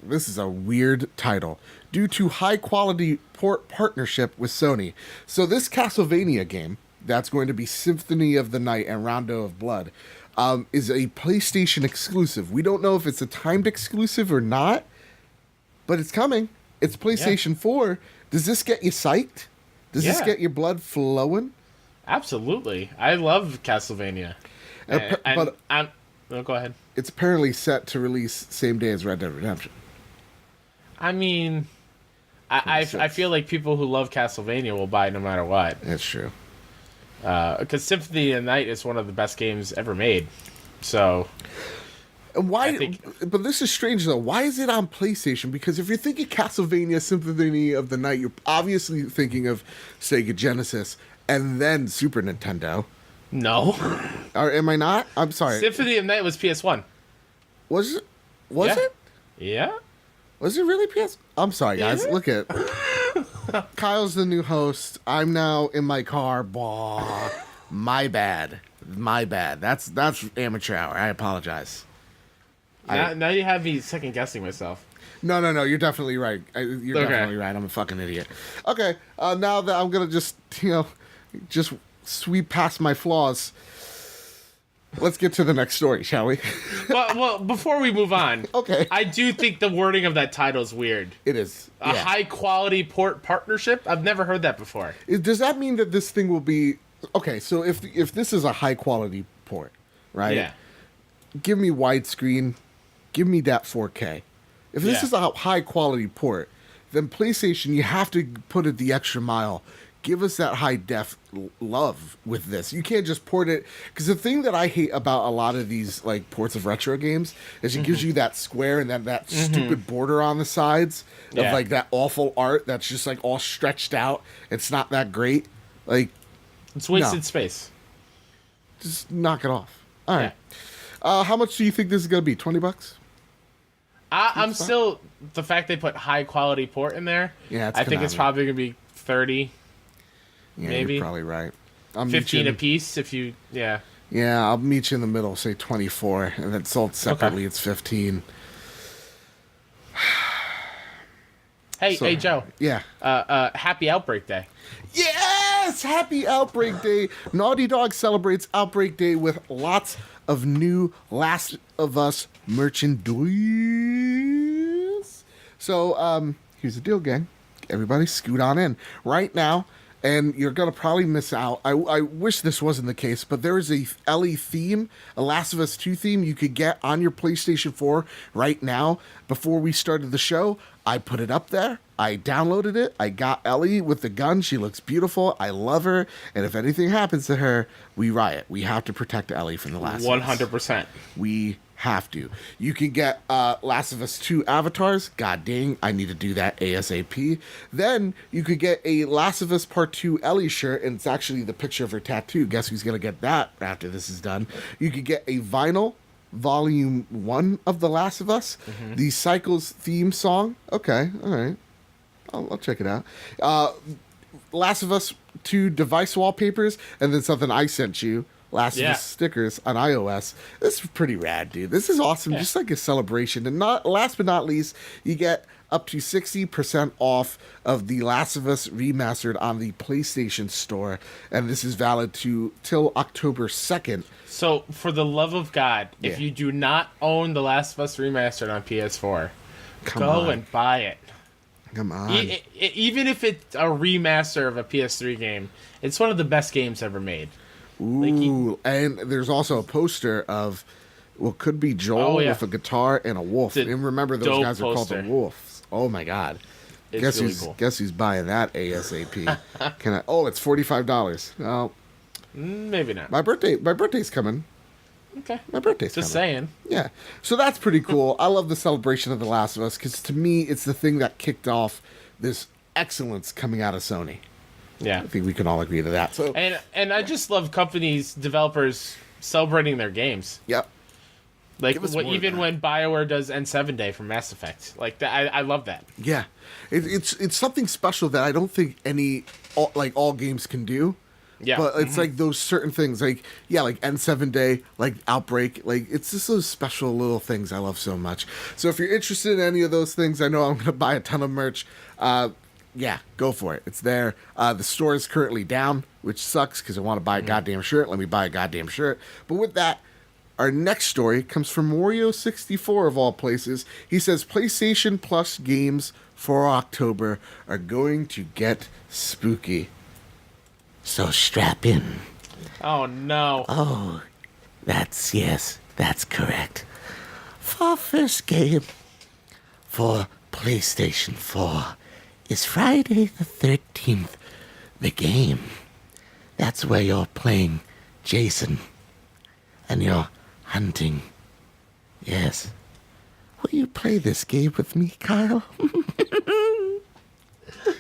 this is a weird title. Due to high quality port partnership with Sony. So this Castlevania game, that's going to be Symphony of the Night and Rondo of Blood, is a PlayStation exclusive. We don't know if it's a timed exclusive or not, but it's coming. It's PlayStation 4. Does this get you psyched? Does this get your blood flowing? Absolutely. I love Castlevania. But go ahead. It's apparently set to release same day as Red Dead Redemption. I mean, I feel like people who love Castlevania will buy it no matter what. That's true. Because Symphony of the Night is one of the best games ever made. So... And why? But this is strange though. Why is it on PlayStation? Because if you're thinking Castlevania Symphony of the Night, you're obviously thinking of Sega Genesis and then Super Nintendo. No. Or am I not? I'm sorry. Symphony of the Night was PS1. Was it? Was it? Yeah. Was it really PS? I'm sorry, guys. Look at Kyle's the new host. I'm now in my car. Bah. My bad. My bad. That's amateur hour. I apologize. Now you have me second guessing myself. No. You're definitely right. You're definitely right. I'm a fucking idiot. Okay. Now that I'm gonna just sweep past my flaws. Let's get to the next story, shall we? well, before we move on, okay. I do think the wording of that title is weird. It is. A high quality port partnership? I've never heard that before. Does that mean that this thing will be okay? So if this is a high quality port, right? Yeah. Give me widescreen. Give me that 4K. If this is a high quality port, then PlayStation, you have to put it the extra mile. Give us that high def love with this. You can't just port it, because the thing that I hate about a lot of these like ports of retro games is it gives you that square and then that stupid border on the sides of like that awful art that's just like all stretched out. It's not that great. Like it's wasted space. Just knock it off. All right. How much do you think this is gonna be? $20? I'm still the fact they put high quality port in there. Yeah, I think it's probably gonna be 30. Yeah, maybe you're probably right. 15 a piece if you Yeah, I'll meet you in the middle. Say 24, and then sold separately. It's 15. Hey Joe. Yeah. Happy Outbreak Day. Yes, happy Outbreak Day. Naughty Dog celebrates Outbreak Day with lots of new Last of Us merchandise. So, here's the deal, gang. Everybody scoot on in right now, and you're gonna probably miss out. I wish this wasn't the case, but there is a Ellie theme, a Last of Us 2 theme you could get on your PlayStation 4 right now. Before we started the show, I put it up there. I downloaded it. I got Ellie with the gun. She looks beautiful. I love her. And if anything happens to her, we riot. We have to protect Ellie from the Last of Us. 100%. We have to. You can get Last of Us 2 avatars. God dang, I need to do that ASAP. Then you could get a Last of Us Part 2 Ellie shirt, and it's actually the picture of her tattoo. Guess who's going to get that after this is done? You could get a vinyl Volume 1 of The Last of Us. The Cycles theme song. Okay, all right. I'll check it out. Last of Us 2 device wallpapers, and then something I sent you. Last of Us stickers on iOS. This is pretty rad, dude. This is awesome. Just like a celebration. And not last but not least, you get up to 60% off of The Last of Us Remastered on the PlayStation Store. And this is valid till October 2nd. So, for the love of God, if you do not own The Last of Us Remastered on PS4, go and buy it. Come on. Even if it's a remaster of a PS3 game, it's one of the best games ever made. Ooh, and there's also a poster of what could be Joel with a guitar and a wolf. And remember, those guys are called the Wolves. Oh my God! It's really cool. Guess who's buying that ASAP? Can I? Oh, it's $45. Oh, maybe not. My birthday's coming. Okay, my birthday's just coming. saying. Yeah, so that's pretty cool. I love the celebration of The Last of Us because to me, it's the thing that kicked off this excellence coming out of Sony. Yeah, I think we can all agree to that. So, and I just love companies, developers celebrating their games. Yep. Like even when BioWare does N7 Day for Mass Effect, like that, I love that. Yeah, it's something special that I don't think all games can do, Yeah. But it's like those certain things, like like N7 Day, like Outbreak, like it's just those special little things I love so much. So if you're interested in any of those things, I know I'm gonna buy a ton of merch. Go for it. It's there. The store is currently down, which sucks because I want to buy a goddamn shirt. Let me buy a goddamn shirt. But with that, our next story comes from Wario64 of all places. He says PlayStation Plus games for October are going to get spooky. So strap in. Oh, no. Oh, that's correct. For first game for PlayStation 4 is Friday the 13th. The game. That's where you're playing Jason and you're hunting. Yes. Will you play this game with me, Kyle?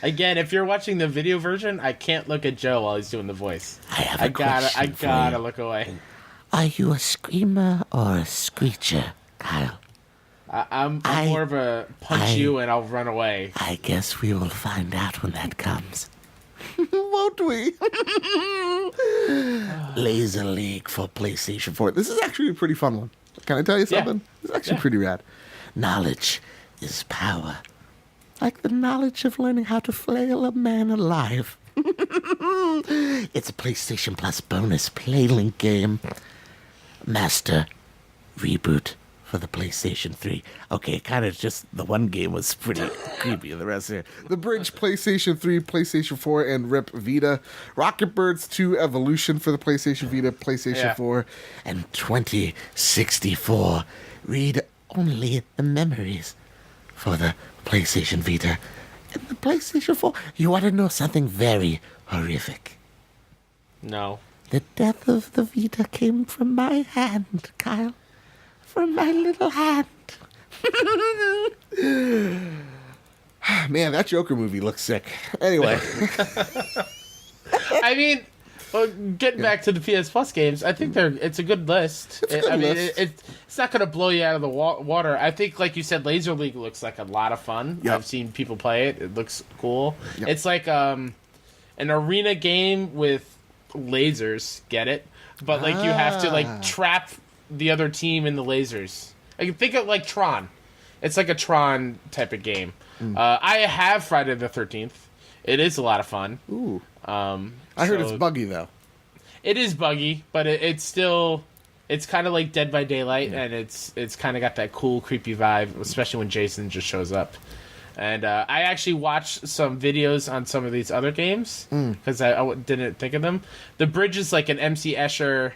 Again, if you're watching the video version, I can't look at Joe while he's doing the voice. I gotta look away. Are you a screamer or a screecher, Kyle? I'm more of a punch you and I'll run away. I guess we will find out when that comes. Won't we? Laser League for PlayStation 4. This is actually a pretty fun one. Can I tell you something? Yeah. It's actually pretty rad. Knowledge is power. Like the knowledge of learning how to flail a man alive. It's a PlayStation Plus bonus Playlink game. Master reboot for the PlayStation 3. Okay, kind of just the one game was pretty creepy. The rest here. The Bridge, PlayStation 3, PlayStation 4, and RIP Vita. Rocket Birds 2 Evolution for the PlayStation Vita, PlayStation 4. And 2064. Read only the memories for the PlayStation Vita. And the PlayStation 4. You want to know something very horrific? No. The death of the Vita came from my hand, Kyle. From my little hand. Man, that Joker movie looks sick. Anyway. I mean, well, getting back to the PS Plus games, I think it's a good list. It's a good list. It's not going to blow you out of the water. I think, like you said, Laser League looks like a lot of fun. Yep. I've seen people play it. It looks cool. Yep. It's like an arena game with lasers. Get it? But like you have to like trap the other team in the lasers. I can think of like Tron. It's like a Tron type of game. I have Friday the 13th. It is a lot of fun. Ooh. I heard it's buggy, though. It is buggy, but it's still... It's kind of like Dead by Daylight, and it's kind of got that cool, creepy vibe, especially when Jason just shows up. And I actually watched some videos on some of these other games, because I didn't think of them. The Bridge is like an MC Escher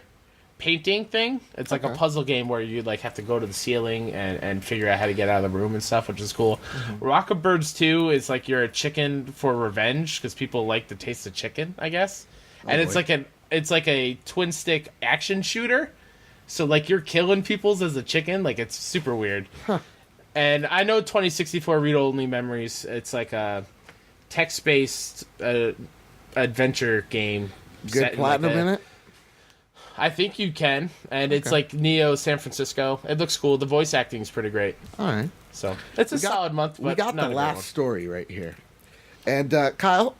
painting thing. It's like a puzzle game where you like have to go to the ceiling and figure out how to get out of the room and stuff, which is cool. Rocket Birds 2 is like you're a chicken for revenge because people like the taste of chicken, I guess. And it's like a twin stick action shooter. So like you're killing people's as a chicken, like it's super weird. And I know 2064 read only memories. It's like a text based adventure game. Good platinum in it? I think you can, and it's like Neo San Francisco. It looks cool. The voice acting is pretty great. All right. So it's a solid month. But we got not the a good last one. story right here. And Kyle,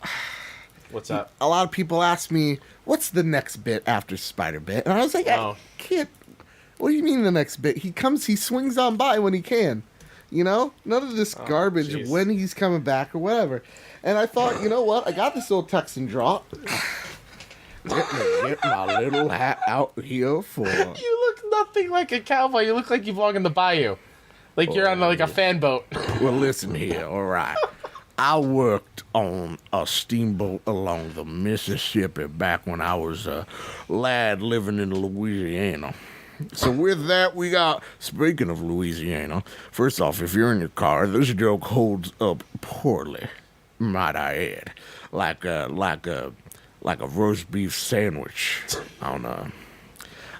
What's up? a lot of people ask me, what's the next bit after Spider Bit? And I was like, I can't. What do you mean the next bit? He swings on by when he can. You know? None of this garbage geez. when he's coming back or whatever. And I thought, you know what? I got this old Texan draw. Let me get my little hat out here for... You look nothing like a cowboy. You look like you belong in the bayou. Like you're on like a fan boat. Well, listen here, all right. I worked on a steamboat along the Mississippi back when I was a lad living in Louisiana. So with that, we got, speaking of Louisiana, first off, if you're in your car, this joke holds up poorly, might I add. Like a roast beef sandwich on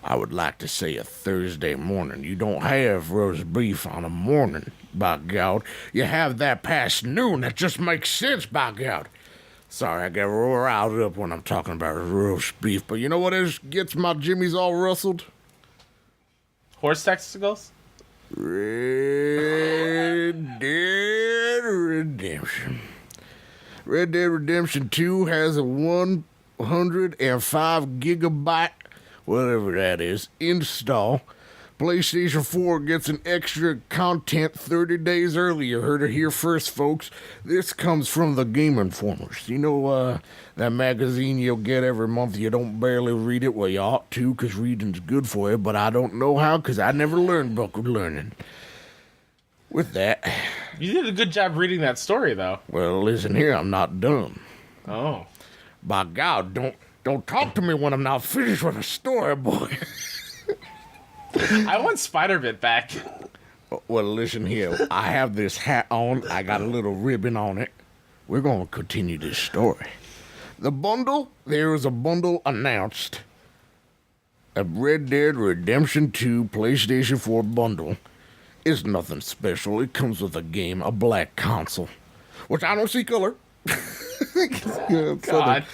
I would like to say a Thursday morning. You don't have roast beef on a morning, by God. You have that past noon. That just makes sense, by God. Sorry, I get riled up when I'm talking about roast beef, but you know what gets my jimmies all rustled? Horse testicles? Red Dead Redemption. Red Dead Redemption 2 has a 1 105 gigabyte, whatever that is, install. PlayStation 4 gets an extra content 30 days early. You heard it here first, folks. This comes from the Game Informers. You know that magazine you'll get every month? You don't barely read it. Well, you ought to, because reading's good for you, but I don't know how, because I never learned book learning. With that... You did a good job reading that story, though. Well, listen here, I'm not done. Oh. By God, don't talk to me when I'm not finished with a story, boy. I want Spider-Bit back. Well, listen here. I have this hat on. I got a little ribbon on it. We're going to continue this story. The bundle, there is a bundle announced. A Red Dead Redemption 2 PlayStation 4 bundle. It's nothing special. It comes with a game, a black console, which I don't see color. God.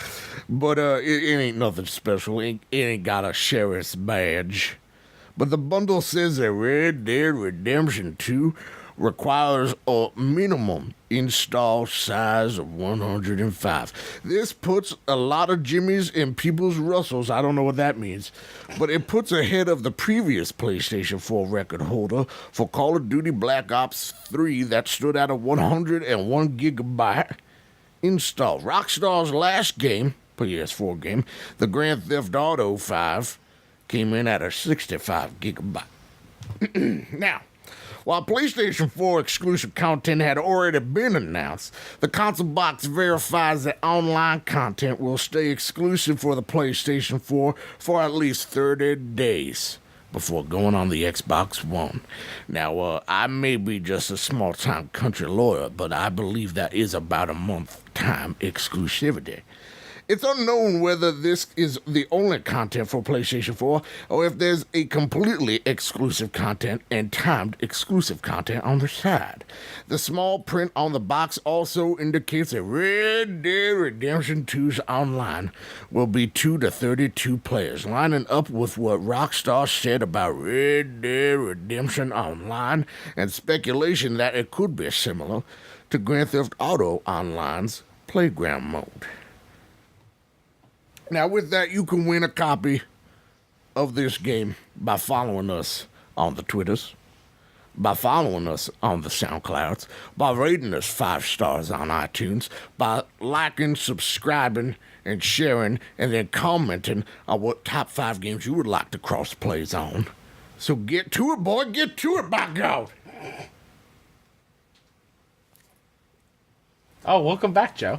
But it ain't nothing special. It ain't got a sheriff's badge. But the bundle says that Red Dead Redemption 2 requires a minimum install size of 105. This puts a lot of Jimmys in people's Russells. I don't know what that means. But it puts ahead of the previous PlayStation 4 record holder for Call of Duty Black Ops 3 that stood at a 101 gigabyte install. Rockstar's last game, PS4 game, the Grand Theft Auto 5, came in at a 65 gigabyte. Now, while PlayStation 4 exclusive content had already been announced, the console box verifies that online content will stay exclusive for the PlayStation 4 for at least 30 days before going on the Xbox One. Now, I may be just a small-time country lawyer, but I believe that is about a month time exclusivity. It's unknown whether this is the only content for PlayStation 4 or if there's a completely exclusive content and timed exclusive content on the side. The small print on the box also indicates that Red Dead Redemption 2's online will be 2 to 32 players, lining up with what Rockstar said about Red Dead Redemption Online and speculation that it could be similar to Grand Theft Auto Online's Playground Mode. Now, with that, you can win a copy of this game by following us on the Twitters, by following us on the SoundClouds, by rating us 5 stars on iTunes, by liking, subscribing, and sharing, and then commenting on what top 5 games you would like to cross plays on. So get to it, boy. Get to it, by God. Oh, welcome back, Joe.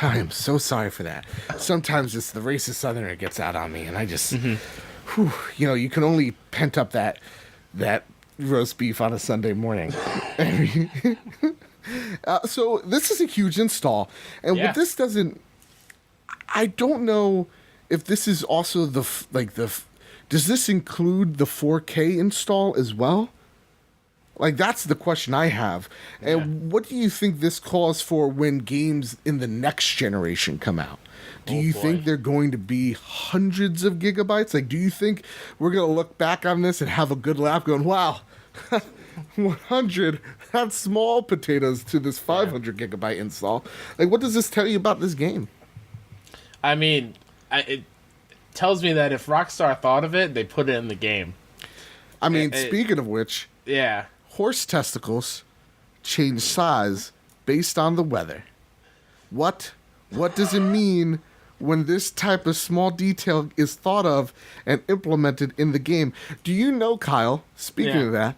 I am so sorry for that. Sometimes it's the racist Southerner gets out on me, and I just, you can only pent up that roast beef on a Sunday morning. So this is a huge install, and what this doesn't, I don't know if this is also does this include the 4K install as well? Like, that's the question I have. And what do you think this calls for when games in the next generation come out? Do you think they're going to be hundreds of gigabytes? Like, do you think we're going to look back on this and have a good laugh going, wow, 100, that's small potatoes to this 500 gigabyte install. Like, what does this tell you about this game? I mean, it tells me that if Rockstar thought of it, they put it in the game. I mean, speaking of which... Yeah. Horse testicles change size based on the weather. What does it mean when this type of small detail is thought of and implemented in the game? Do you know, Kyle, speaking of that,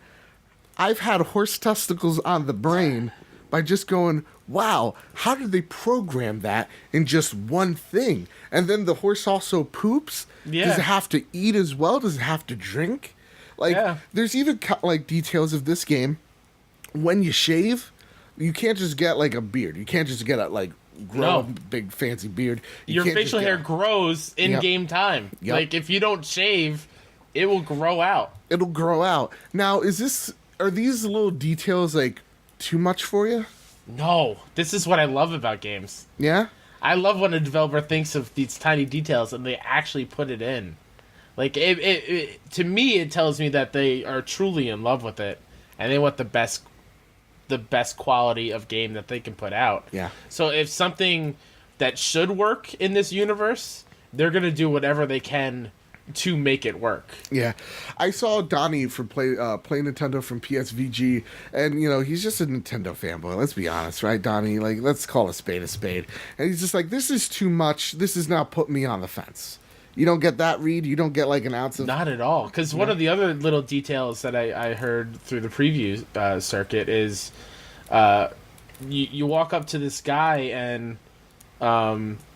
I've had horse testicles on the brain by just going, wow, how did they program that in just one thing? And then the horse also poops? Yeah. Does it have to eat as well? Does it have to drink? There's even details of this game. When you shave, you can't just get a beard. You can't just get a grow a big fancy beard. Your facial hair grows in game time. Yep. Like, if you don't shave, it will grow out. It'll grow out. Now, are these little details too much for you? No, this is what I love about games. Yeah? I love when a developer thinks of these tiny details and they actually put it in. Like, to me, it tells me that they are truly in love with it, and they want the best quality of game that they can put out. Yeah. So if something that should work in this universe, they're gonna do whatever they can to make it work. Yeah, I saw Donnie from Play Nintendo from PSVG, and he's just a Nintendo fanboy. Let's be honest, right, Donnie? Like, let's call a spade a spade. And he's just like, this is too much. This is now putting me on the fence. You don't get that, Reed? You don't get like an ounce of... Not at all. Because one of the other little details that I heard through the preview circuit is you walk up to this guy and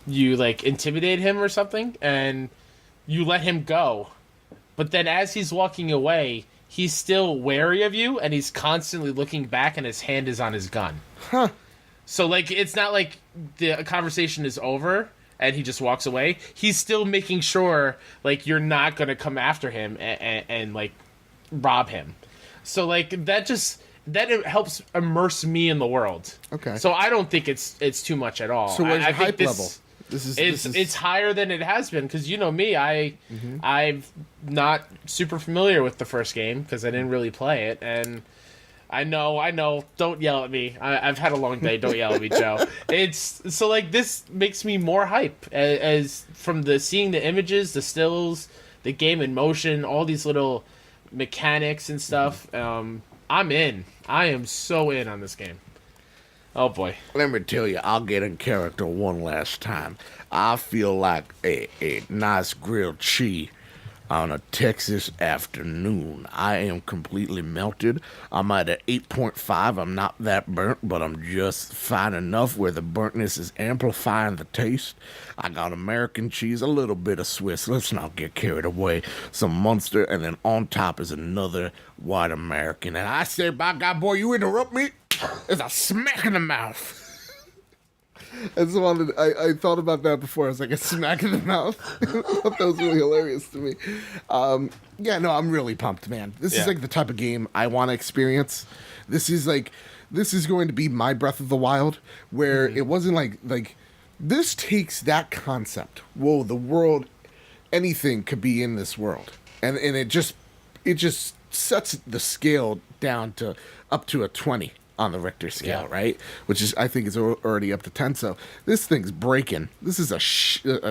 you like intimidate him or something, and you let him go. But then as he's walking away, he's still wary of you, and he's constantly looking back, and his hand is on his gun. Huh. So, like, it's not like the conversation is over and he just walks away. He's still making sure, like, you're not going to come after him and, like, rob him. So, like, that it helps immerse me in the world. Okay. So I don't think it's too much at all. So where's your hype level? It's higher than it has been, because you know me, I'm not super familiar with the first game because I didn't really play it, and I know. Don't yell at me. I've had a long day. Don't yell at me, Joe. It's so like this makes me more hype as from seeing the images, the stills, the game in motion, all these little mechanics and stuff. I'm in. I am so in on this game. Oh boy. Let me tell you, I'll get in character one last time. I feel like a nice grilled cheese on a Texas afternoon. I am completely melted. I'm at an 8.5. I'm not that burnt, but I'm just fine enough where the burntness is amplifying the taste. I got American cheese, a little bit of Swiss. Let's not get carried away. Some Munster, and then on top is another white American. And I say, by God, boy, you interrupt me, it's a smack in the mouth. I thought about that before. I was like, a smack in the mouth. I thought that was really hilarious to me. I'm really pumped, man. This is like the type of game I want to experience. This is going to be my Breath of the Wild, where it wasn't like this takes that concept. Whoa, the world, anything could be in this world, and it just sets the scale down to up to a 20. On the Richter scale, right? Which is, I think, is already up to 10. So this thing's breaking. This is a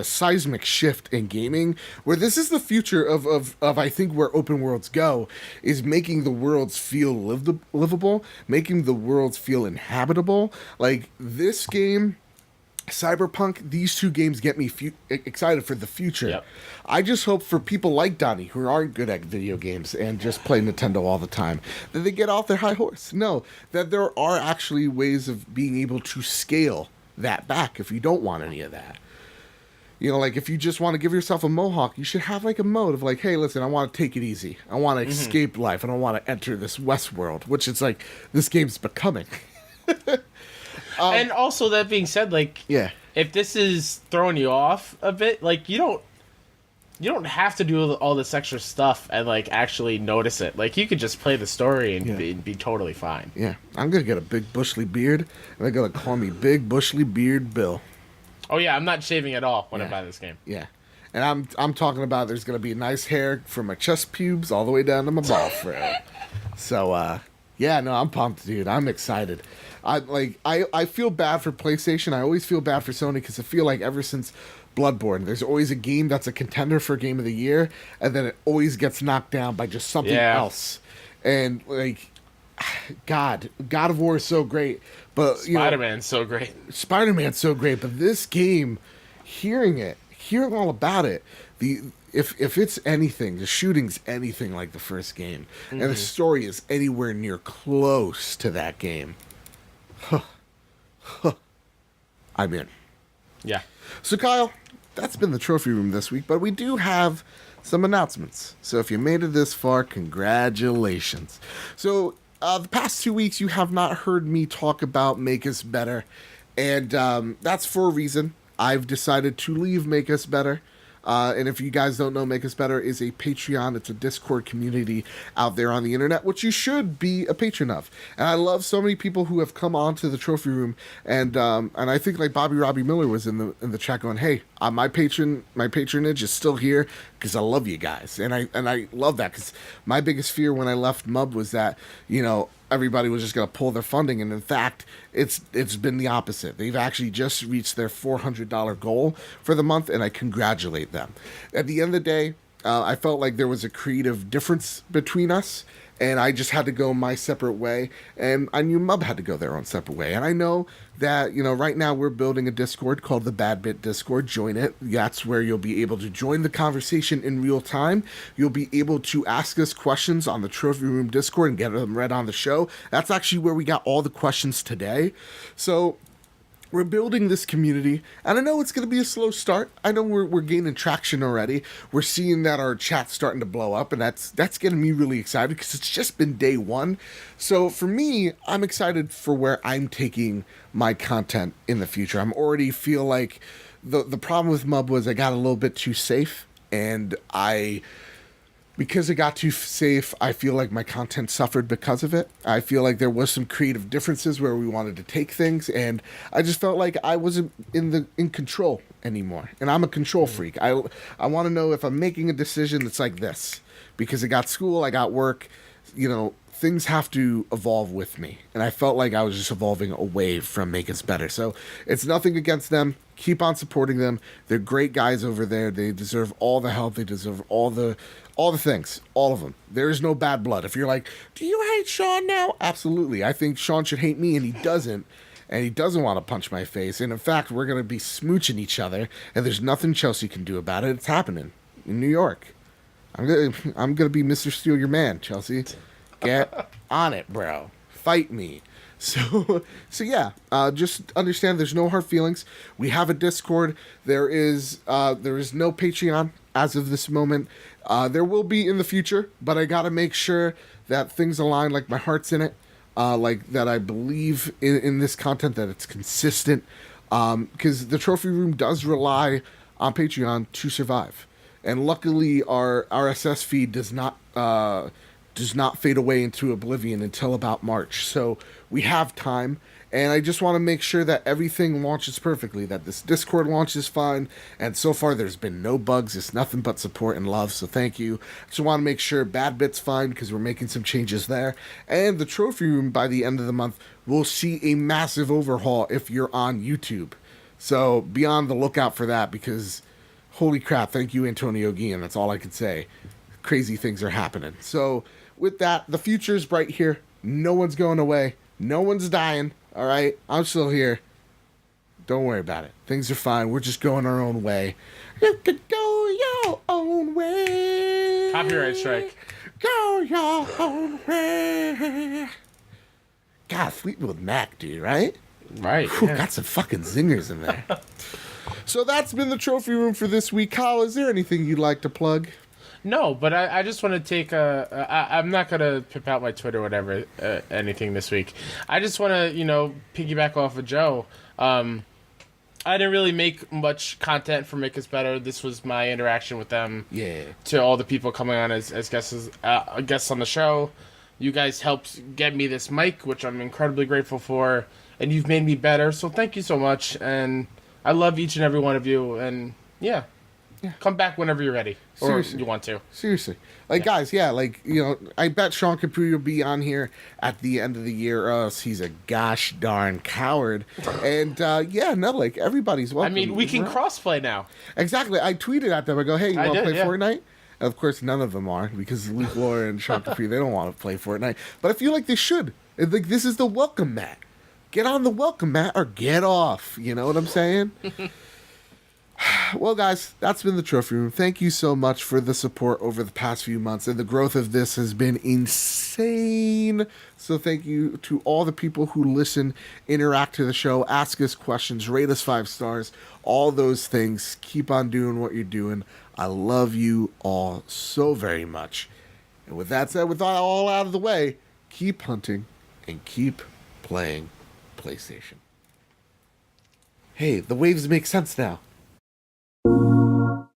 seismic shift in gaming, where this is the future of I think where open worlds go, is making the worlds feel livable, making the worlds feel inhabitable. Like this game, Cyberpunk, these two games get me excited for the future. Yep. I just hope for people like Donnie, who aren't good at video games and just play Nintendo all the time, that they get off their high horse. No, that there are actually ways of being able to scale that back if you don't want any of that. Like if you just want to give yourself a mohawk, you should have like a mode of like, hey, listen, I want to take it easy. I want to escape life. I don't want to enter this West world, which it's like this game's becoming. And also, that being said, like, if this is throwing you off a bit, like, you don't have to do all this extra stuff and like actually notice it. Like, you could just play the story and be totally fine. Yeah, I'm gonna get a big bushly beard, and they're gonna call me Big Bushly Beard Bill. Oh yeah, I'm not shaving at all when I buy this game. Yeah, and I'm talking about there's gonna be nice hair from my chest pubes all the way down to my ball fro. So I'm pumped, dude. I'm excited. I feel bad for PlayStation. I always feel bad for Sony because I feel like ever since Bloodborne, there's always a game that's a contender for Game of the Year, and then it always gets knocked down by just something else. And like, God of War is so great, but Spider-Man's so great. Spider-Man's so great, but this game, hearing all about it, if it's anything, the shooting's anything like the first game, and the story is anywhere near close to that game, I'm in. Yeah. So Kyle, that's been the trophy room this week, but we do have some announcements. So if you made it this far, congratulations. So the past 2 weeks, you have not heard me talk about Make Us Better, and that's for a reason. I've decided to leave Make Us Better. And if you guys don't know, Make Us Better is a Patreon. It's a Discord community out there on the internet, which you should be a patron of. And I love so many people who have come on to the trophy room, and I think like Robbie Miller was in the chat going, "Hey, my patronage is still here because I love you guys," and I love that because my biggest fear when I left MUB was that everybody was just going to pull their funding, and in fact, it's been the opposite. They've actually just reached their $400 goal for the month, and I congratulate them. At the end of the day, I felt like there was a creative difference between us, and I just had to go my separate way, and I knew Mub had to go their own separate way. And I know that, right now we're building a Discord called the Bad Bit Discord. Join it. That's where you'll be able to join the conversation in real time. You'll be able to ask us questions on the Trophy Room Discord and get them read on the show. That's actually where we got all the questions today. So we're building this community, and I know it's going to be a slow start. I know we're gaining traction already. We're seeing that our chat's starting to blow up, and that's getting me really excited because it's just been day one. So for me, I'm excited for where I'm taking my content in the future. I'm already feel like the problem with Mub was I got a little bit too safe, and because it got too safe, I feel like my content suffered because of it. I feel like there was some creative differences where we wanted to take things, and I just felt like I wasn't in control anymore. And I'm a control freak. I want to know if I'm making a decision that's like this. Because I got school, I got work, things have to evolve with me. And I felt like I was just evolving away from Make Us Better. So it's nothing against them. Keep on supporting them. They're great guys over there. They deserve all the help. They deserve all the things. All of them. There is no bad blood. If you're like, do you hate Sean now? Absolutely. I think Sean should hate me, and he doesn't. And he doesn't want to punch my face. And in fact, we're going to be smooching each other, and there's nothing Chelsea can do about it. It's happening in New York. I'm gonna be Mr. Steal Your Man, Chelsea. Get on it, bro. Fight me. So yeah, just understand there's no hard feelings. We have a Discord. There is no Patreon as of this moment. There will be in the future, but I gotta make sure that things align, like my heart's in it, like that I believe in this content, that it's consistent, because the Trophy Room does rely on Patreon to survive. And luckily, our RSS feed does not fade away into oblivion until about March. So we have time, and I just want to make sure that everything launches perfectly, that this Discord launches fine, and so far there's been no bugs. It's nothing but support and love, so thank you. I just want to make sure Bad Bit's fine, because we're making some changes there. And the Trophy Room, by the end of the month, will see a massive overhaul if you're on YouTube. So be on the lookout for that, because holy crap, thank you, Antonio Guillen. That's all I can say. Crazy things are happening. So with that, the future's bright here. No one's going away. No one's dying. All right? I'm still here. Don't worry about it. Things are fine. We're just going our own way. You could go your own way. Copyright strike. Go your own way. God, Fleetwood Mac, dude, right? Right. Whew, Yeah. got some fucking zingers in there. So that's been the Trophy Room for this week. Kyle, is there anything you'd like to plug? No, but I just want to take I'm not going to pimp out my Twitter or whatever, anything this week. I just want to, piggyback off of Joe. I didn't really make much content for Make Us Better. This was my interaction with them. Yeah. To all the people coming on as guests on the show. You guys helped get me this mic, which I'm incredibly grateful for. And you've made me better, so thank you so much. And I love each and every one of you. And, yeah. Come back whenever you're ready. Or Seriously. you want to. Seriously. Guys, I bet Sean Capri will be on here at the end of the year, or else he's a gosh darn coward. And, everybody's welcome. I mean, we can crossplay now. Exactly. I tweeted at them. I go, hey, you want to play yeah. Fortnite? And of course, none of them are, because Luke Laura and Sean Capri, they don't want to play Fortnite. But I feel like they should. Like, this is the welcome mat. Get on the welcome mat or get off. You know what I'm saying? Well, guys, that's been the Trophy Room. Thank you so much for the support over the past few months, and the growth of this has been insane. So thank you to all the people who listen, interact to the show, ask us questions, rate us 5 stars, all those things. Keep on doing what you're doing. I love you all so very much. And with that said, with that all out of the way, keep hunting and keep playing PlayStation. Hey, the waves make sense now.